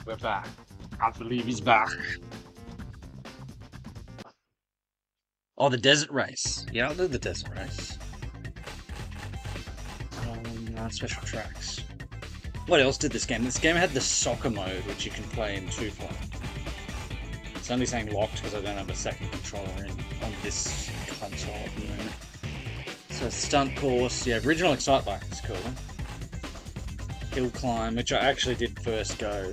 We're back. Can't believe he's back. Oh, the desert race. Yeah, I'll do the desert race. Special tracks. What else did this game? This game had the soccer mode, which you can play in 2-player. It's only saying locked because I don't have a second controller on this console at the moment. So stunt course, yeah, original Excitebike is cool. Hill climb, which I actually did first go.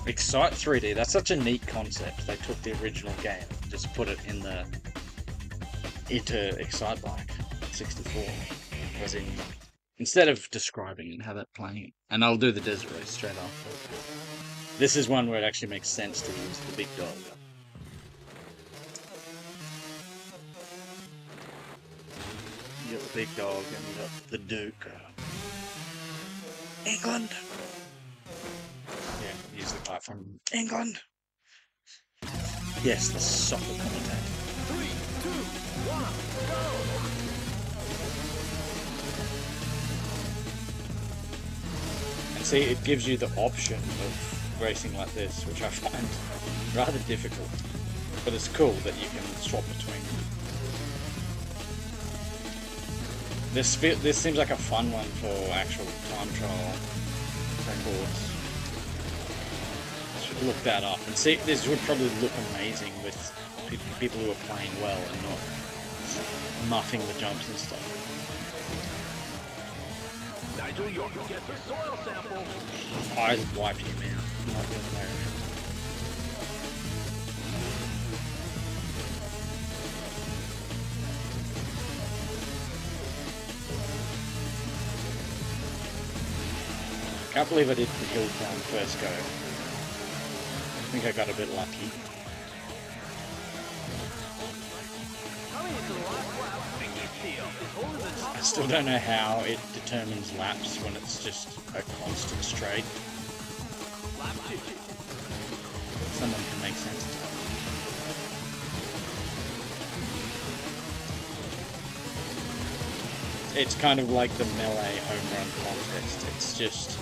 Excite 3D, that's such a neat concept. They took the original game, just put it into Excitebike 64. As in, instead of describing it, have it playing it. And I'll do the desert race straight after. This is one where it actually makes sense to use the big dog. You got the big dog and you got the Duke. England! Yeah, use the guy from England. Yes, the soccer commentator. 3, 2, 1, go! And see, it gives you the option of racing like this, which I find rather difficult. But it's cool that you can swap between them. This seems like a fun one for actual time trial records. Should look that up and see. This would probably look amazing with people who are playing well and not muffing the jumps and stuff. Nigel, you get the soil sample. I wipe him out. Not the other way around. Can't believe I did the hill climb first go. I think I got a bit lucky. Coming into the last lap, Mickey Steele is holding the top. I still don't know how it determines laps when it's just a constant straight. Lap 2. Someone can make sense of that. It's kind of like the melee home run contest. It's just...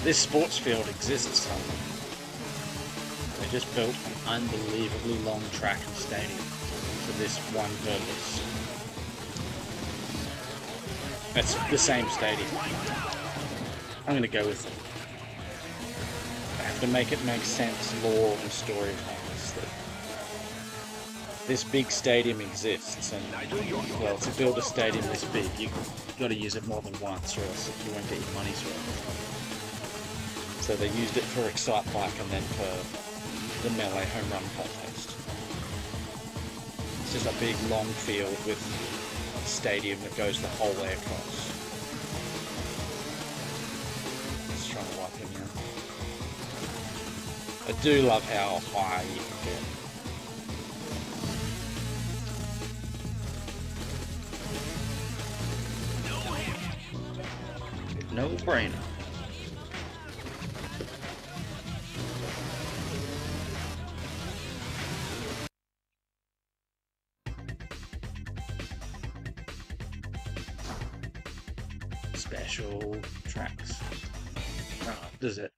This sports field exists somewhere. They just built an unbelievably long track and stadium for this one purpose. That's the same stadium. I'm gonna go with it. I have to make it make sense, lore and story-wise, that this big stadium exists, and well, to build a stadium this big, you've got to use it more than once, or else you won't get your money's worth. So they used it for Excitebike and then for the melee home run contest. It's just a big long field with a stadium that goes the whole way across. Just trying to wipe him out. I do love how high you can get. No brainer. Special tracks. Oh, desert.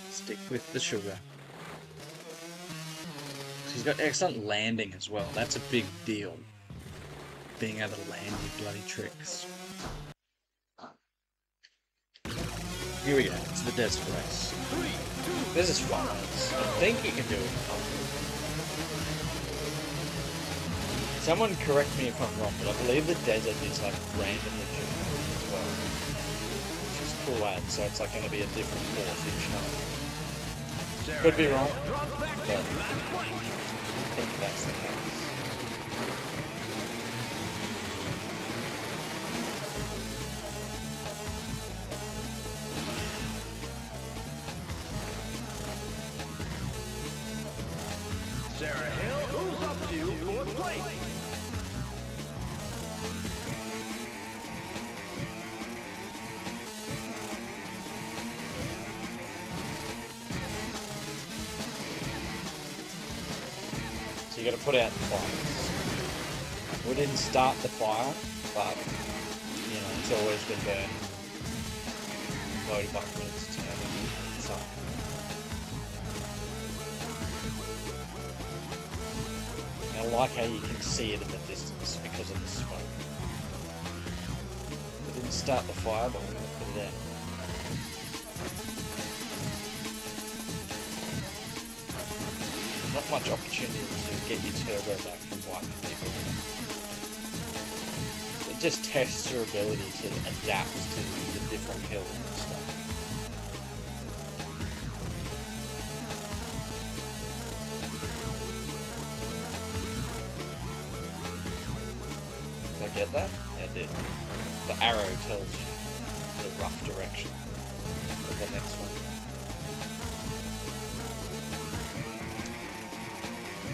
Stick with the sugar. He's got excellent landing as well. That's a big deal. Being able to land your bloody tricks. Here we go. It's the desert race. This is fun. I think you can do it. Someone correct me if I'm wrong, but I believe the desert is like randomly chosen as well. Which is cool ad, so it's like going to be a different course each time. Could be wrong, but I think that's the case. Sarah Hill, who's up to fourth place? So you got to put out twice. We didn't start the fire, but it's always been burning. Motorbike when it's turning. So I like how you can see it in the distance because of the smoke. We didn't start the fire, but we're going to put it out. Not much opportunity to get your turbo back from white people. It just tests your ability to adapt to the different hills and stuff. Did I get that? Yeah, I did. The arrow tells you the rough direction of the next one.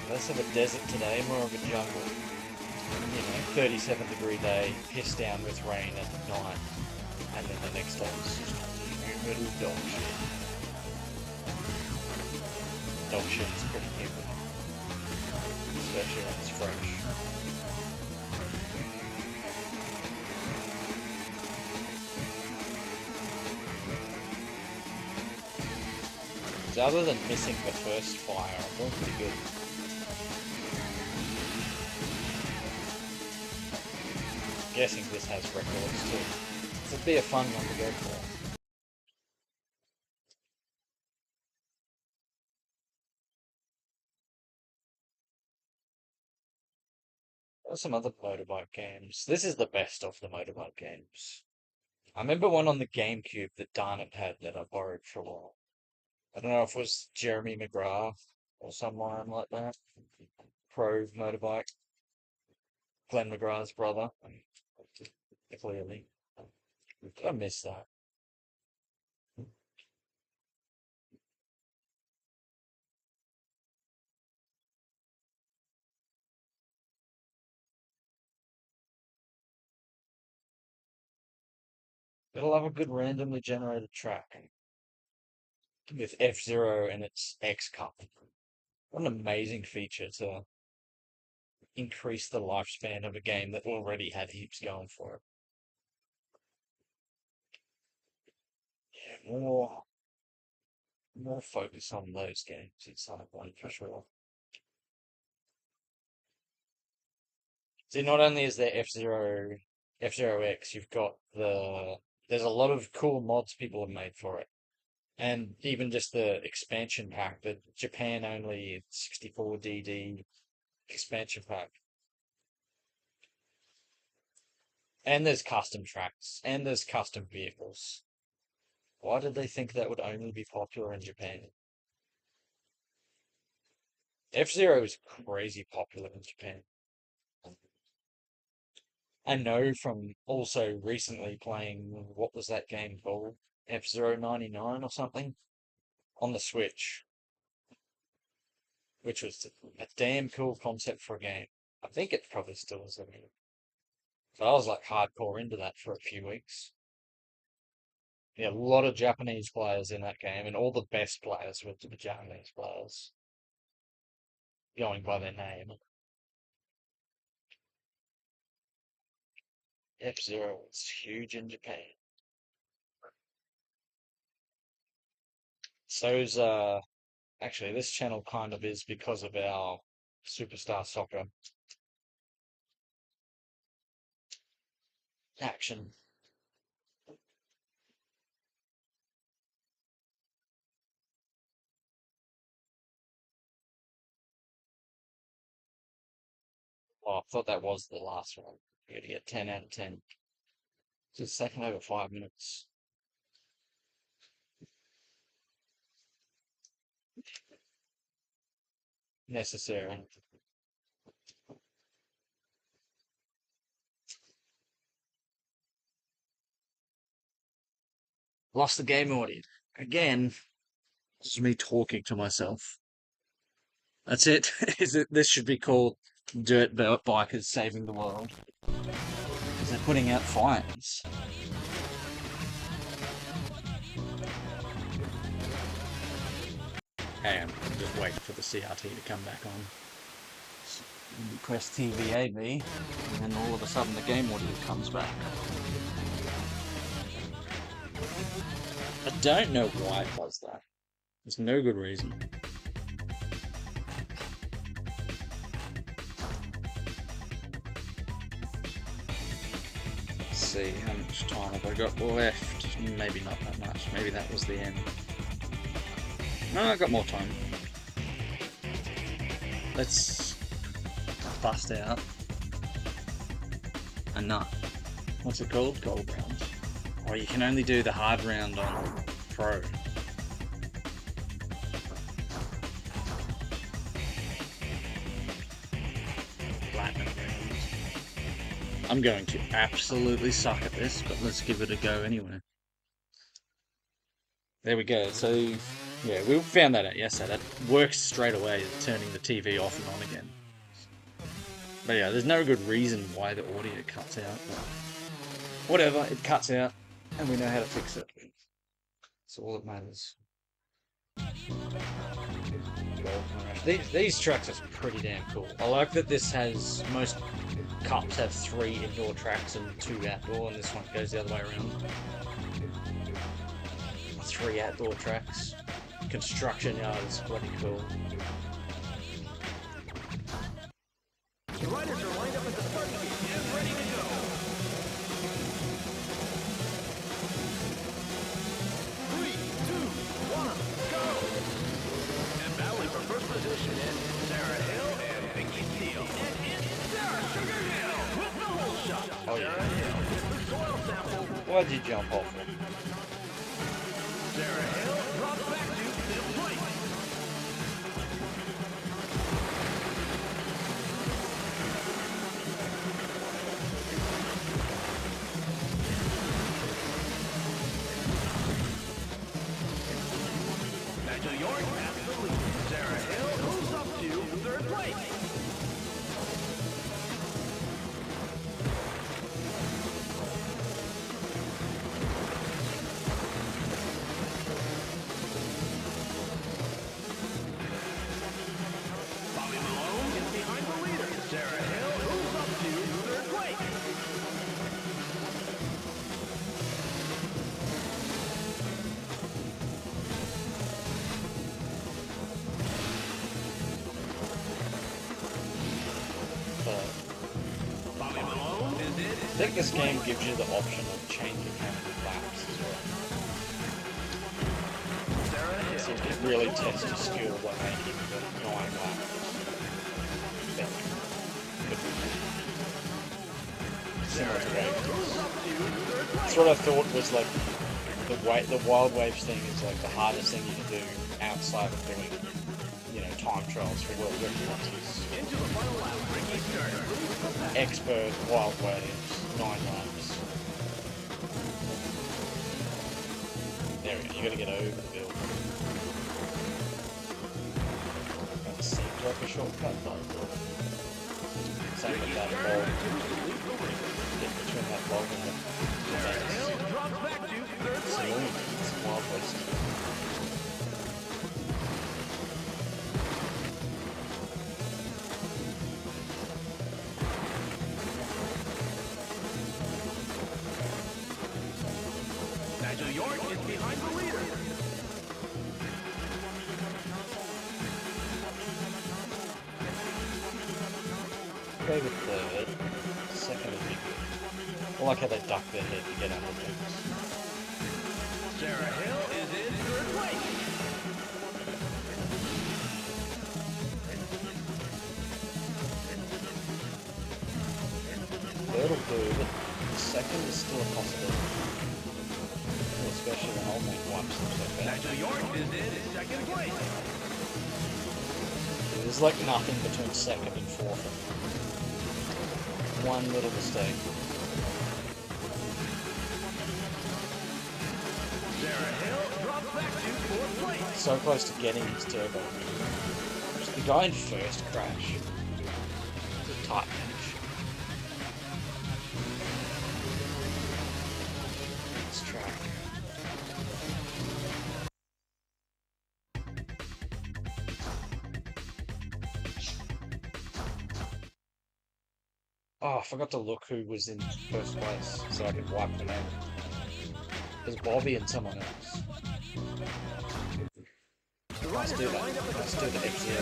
Less of a desert today, more of a jungle. 37-degree day, pissed down with rain at night, and then the next day is just humid as dog shit. Dog shit is pretty humid, especially when it's fresh. So other than missing the first fire, I'm doing pretty good. I'm guessing this has records too. This would be a fun one to go for. There's some other motorbike games. This is the best of the motorbike games. I remember one on the GameCube that Darnett had that I borrowed for a while. I don't know if it was Jeremy McGrath or someone like that. Pro motorbike. Glenn McGrath's brother. Clearly. I miss that. Gotta love a good randomly generated track. With F-Zero and its X Cup. What an amazing feature to increase the lifespan of a game that already had heaps going for it. Yeah, more focus on those games inside one for sure. See, not only is there F-Zero X, you've got there's a lot of cool mods people have made for it. And even just the expansion pack, the Japan only 64DD expansion pack. And there's custom tracks, and there's custom vehicles. Why did they think that would only be popular in Japan? F-Zero is crazy popular in Japan. I know from also recently playing, what was that game called? F-Zero 99 or something? On the Switch. Which was a damn cool concept for a game. I think it probably still is. So I was like hardcore into that for a few weeks. Yeah, a lot of Japanese players in that game, and all the best players were the Japanese players, going by their name. F-Zero was huge in Japan. So's actually this channel kind of is because of our Superstar Soccer action. Oh, I thought that was the last one. You're gonna get 10 out of 10. Just second over 5 minutes. Necessary. Lost the game audio. Again, this is me talking to myself. That's it. This should be called Dirt Bikers Saving the World. Because they're putting out fires. Hey, I'm just waiting for the CRT to come back on. You press TVAV, and then all of a sudden the game audio comes back. I don't know why it does that. There's no good reason. Let's see, how much time have I got left? Maybe not that much. Maybe that was the end. No, I got more time. Let's bust out a nut. What's it called? Gold round. Oh, you can only do the hard round on Pro. Platinum round. I'm going to absolutely suck at this, but let's give it a go anyway. There we go. So, yeah, we found that out yesterday. That works straight away, turning the TV off and on again. But yeah, there's no good reason why the audio cuts out. But whatever, it cuts out, and we know how to fix it. That's all that matters. These tracks are pretty damn cool. I like that this has, most cups have 3 indoor tracks and 2 outdoor, and this one goes the other way around. 3 outdoor tracks. Construction yard is bloody cool. The riders are lined up at the starting gate and ready to go. 3, 2, 1, go! And battling for first position is Sarah Hill and Vicky Steele. And it's Sarah Sugar Hill with the whole shot. Oh, yeah. Sarah Hill gets the soil sample. Why'd you jump off it? Sarah Hill drops back to fifth place. Nigel York has the lead. Sarah Hill moves up to third place. Bobby Malone is behind the leader. Sarah Hill moves up to third place. Bobby Malone is in. I think this game gives you the option of changing how many laps as well. Sarah Hill. So you can really test your skill by making the 9 laps better. Similar to Wave. That's what I thought was like the Wild Waves thing is like the hardest thing you can do outside of doing, time trials for world records is Into the final lap, Ricky Starter leads the pack. expert Wild Waves 9 laps. There we go. You got to get over the build. That seems like a shortcut, though. Same with that ball. Get between that ball and the Hill drops back to third place. saloon. It's Wild West. Nigel York is behind the leader. Go with third. Second would be good. I like how they duck their head to get under things. Sarah Hill is in third place. Third will do, but second is still a possibility. Especially when I'll make wipes and stuff like that. Nigel York is in second place. There's like nothing between second and fourth. One little mistake. Sarah Hill drops back to fourth place. So close to getting his turbo. The guy in first crash. It's a tight finish. This track. Oh, I forgot to look who was in first place so I could wipe them out. There's Bobby and someone else. Let's do that. Let's do the exit.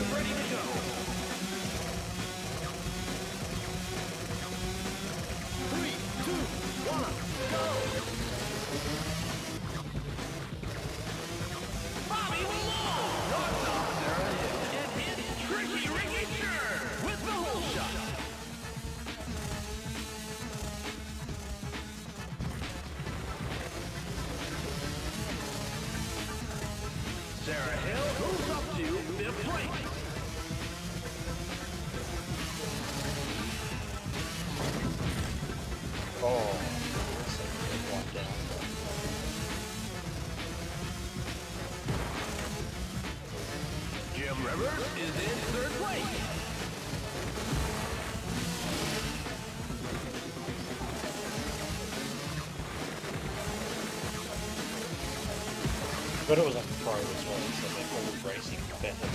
But it was like a pro as well, so they're all racing better.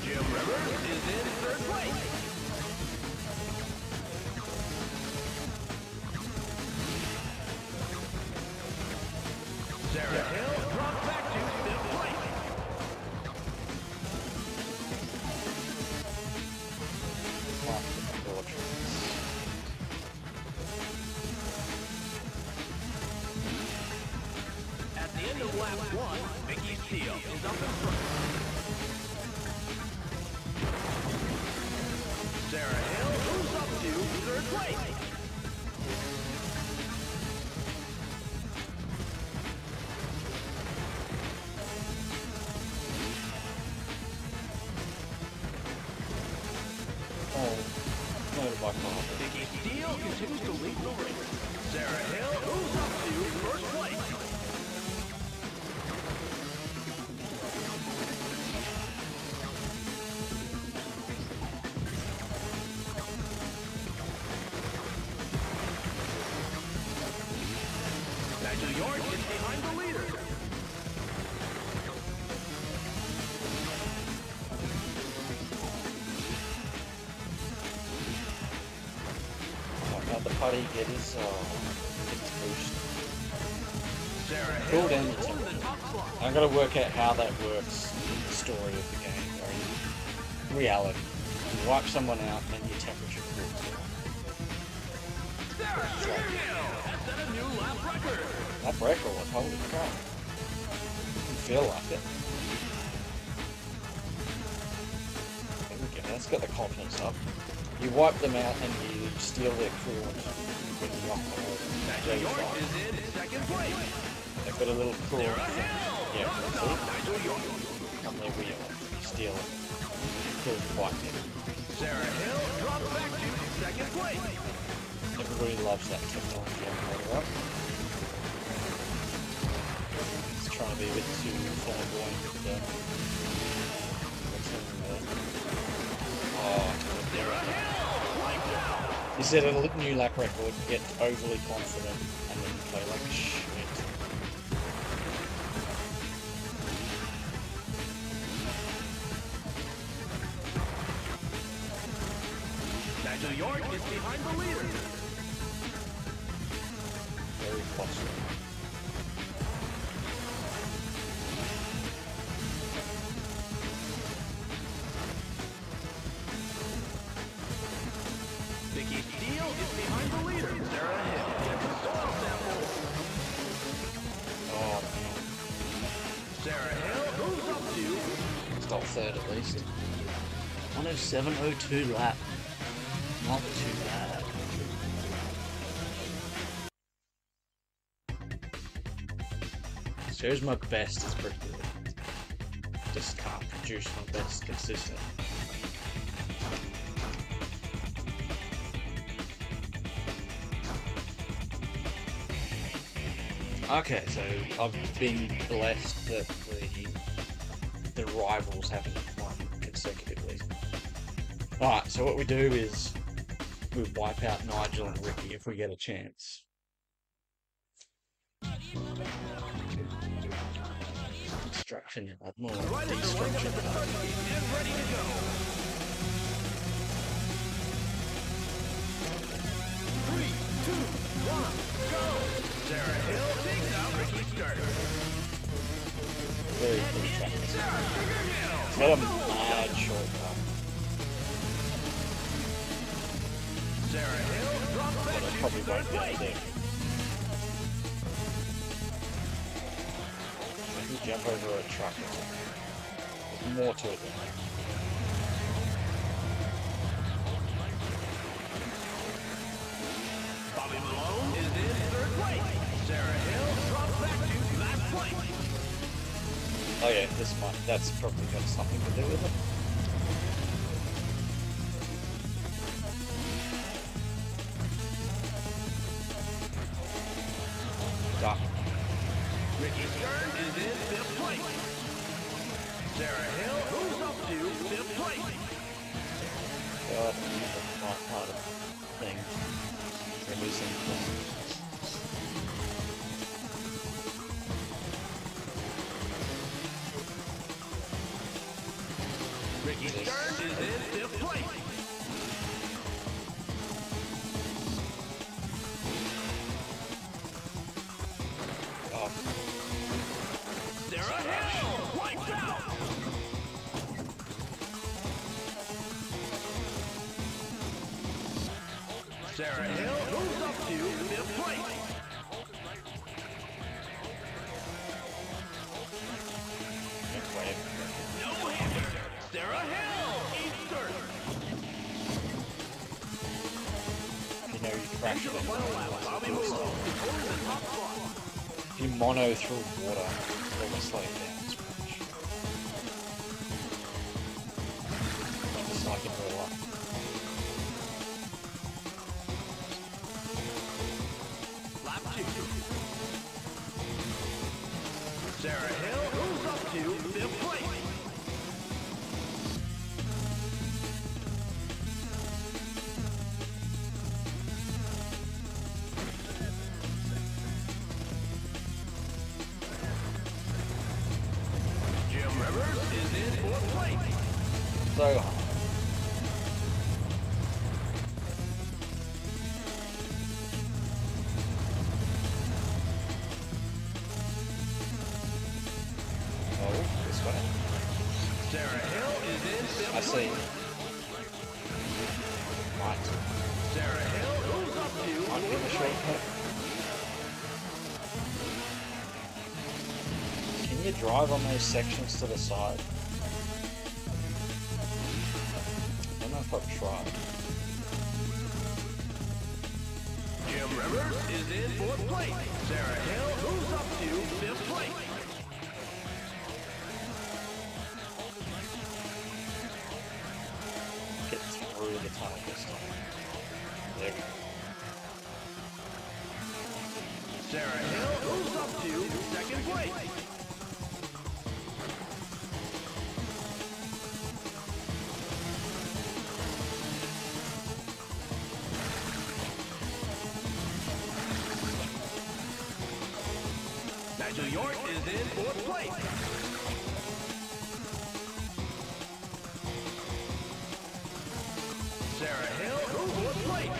Jim Rivers is in third place. Sarah Hill drops back to fifth place. At the end of lap one, Mickey Steele is up in front. Sarah Hill moves up to third place. Mickey Steele continues to lead the race. Sarah Hill moves up to first place. Nigel York is behind the leader. The putty get his boost. Cool down the temperature. I'm gonna work out how that works in the story of the game, or in reality. You wipe someone out and your temperature cools down. Lap record, holy crap. You feel like it. There we go, that's got the confidence up. You wipe them out and you steal their coolant when you knock them over. They've got a little coolant thing. Yeah, see? On their wheel. You steal it. Coolant quite good. Sarah Hill drops back to second place. Everybody loves that technology on water up. It's trying to be a bit too flamboyant with the... What's in there? Oh, you set a new lap record, get overly confident, and then play like shit. Nigel York is behind the leader. Very possible. Mickey Steele is behind the leader. Sarah Hill gets a soil sample. Oh man. Sarah Hill moves up to... Stop third at least. 107.02 lap. Not too bad. Shows my best is pretty good. Just can't produce my best consistent. Okay, so I've been blessed that the rivals haven't won consecutively. Alright, so what we do is we wipe out Nigel and Ricky if we get a chance. Destruction, yeah, more destruction. One, go! Sarah Hill takes out Ricky Stern. Very cool track. Sarah Sugar Hill. It's got a mad shortcut. Sarah Hill drops back But I to probably third won't be able place. to. If you jump over a truck, there's more to it than that. Bobby Malone is in third place. Sarah Hill drops back to last place. Oh yeah, that's probably got something to do with it. Duck. Ricky Stern is in fifth place. Sarah Hill moves up to fifth place. God, use the part of thing. Releasing Ricky Stern is in fifth place. oh, Sarah Hill wipes out. Sarah Hill moves up to fifth place. wait. No hitter. Sarah Hill eats third. You know you crash Into it the in final lap, Bobby Malone holds the top spot. If you mono through water, it will slow you down so much. Just like in real life. Lap 2. Sarah Hill moves up to fifth place. Jim Rivers is in fourth place. So hard. Oh, this way. Sarah Hill is in fifth I see. place. Might. Sarah Hill moves up to Might be the fourth place. shortcut. Can you drive on those sections to the side? I don't know if I've tried. Jim Rivers is in fourth place. Sarah Hill moves up to fifth place. Get through the tunnel this time. There we go. Sarah Hill moves up to second place. Nigel York is in fourth place. Sarah Hill moves fourth place.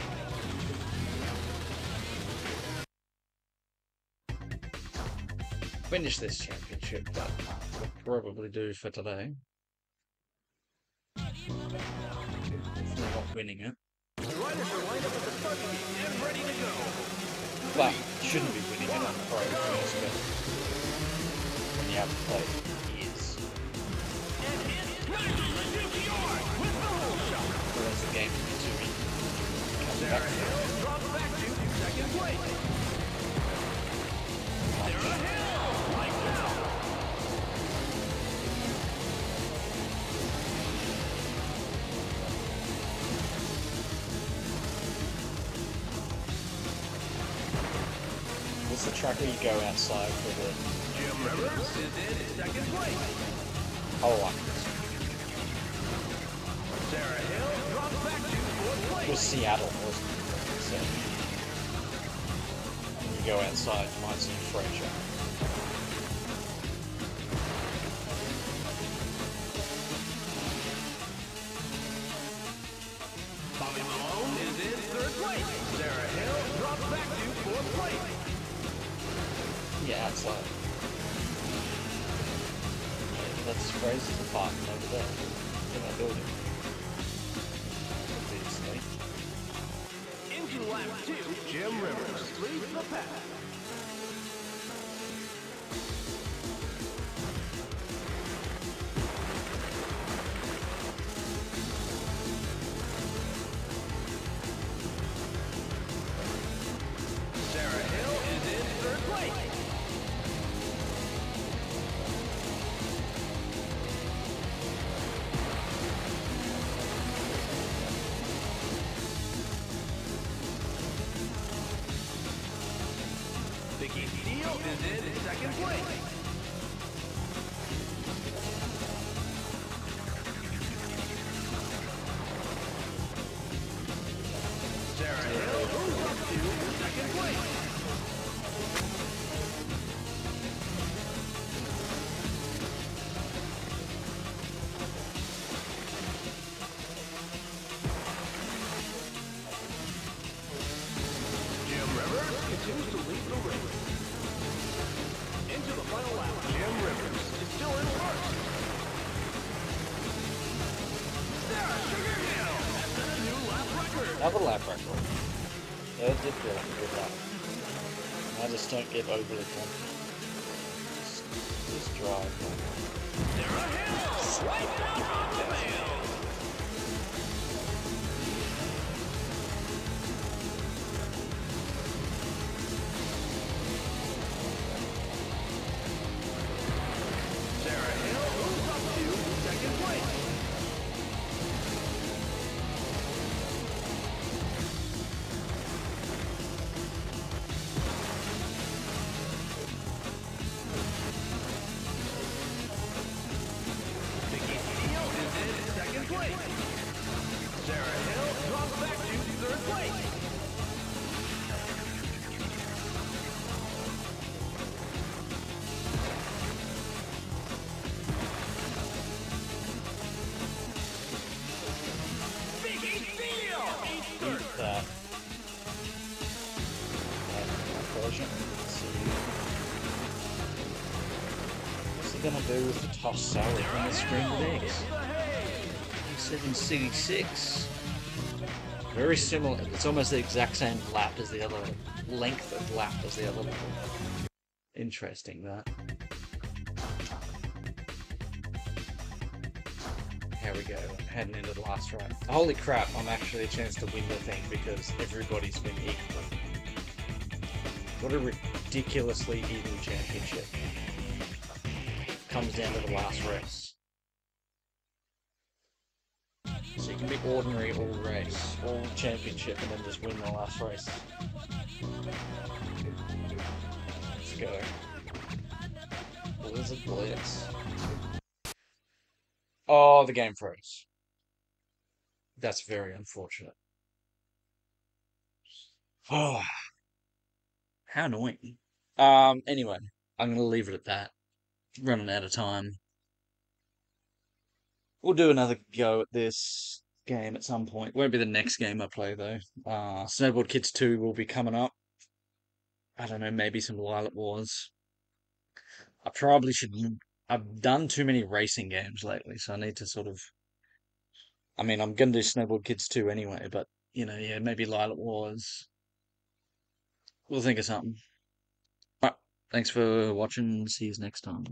Finish this championship, but we'll probably do for today. If we're not winning it. The riders are lined up at the start gate and ready to go. Well, shouldn't be winning it on the pro race, but when you haven't played years. And it's Nigel York with the hole shot. So that's the game for two. Come Sarah back. Hill drops back to second place. Sarah Hill lights out. What's the track where you go outside for the... Jim Rivers is in second place. I like this. Sarah Hill drops back to fourth It was place. Seattle, wasn't it? So, when you go outside, you might see Fraser. Bobby Malone is in third place. Sarah Hill drops back to fourth Yeah, outside. Yeah, that's Fraser's apartment over there. In that building. Obviously. Into lap 2, Jim Rivers leads the pack. Sarah Hill is in third place. Vicky Steele is in second place. Sarah Hill moves up to second place. Jim Rivers continues to lead the race. Into the final lap, Jim Rivers is still in first. Sarah Sugar Hill has set a new lap record. Another lap record. Yeah, it did feel like a good lap. I just don't get overly confident. Just drive. Sarah Hill right down on the rail. Sarah Hill moves up to second place. Vicky Steele is in second place. Sarah Hill drops back to third place. Vicky Steele in third. Beat that. Version. Let's see. What's he gonna do with the tossed salad and the scrambled eggs? 766. Very similar. It's almost the exact same lap as the other length of lap as the other level. Interesting that. Here we go, heading into the last round. Holy crap, I'm actually a chance to win the thing because everybody's been equal. What a ridiculously even championship. Comes down to the last race. So you can be ordinary all race, all championship, and then just win the last race. Let's go. Blizzard Blitz. Oh, the game froze. That's very unfortunate. Oh, how annoying. Anyway, I'm gonna leave it at that. Running out of time. We'll do another go at this game at some point. Won't be the next game I play though. Snowboard Kids 2 will be coming up. I don't know, maybe some Lilac Wars. I probably should. I've done too many racing games lately, so I need to sort of. I mean, I'm gonna do Snowboard Kids 2 anyway, but yeah, maybe Lilac Wars. We'll think of something. Right, thanks for watching. See you next time.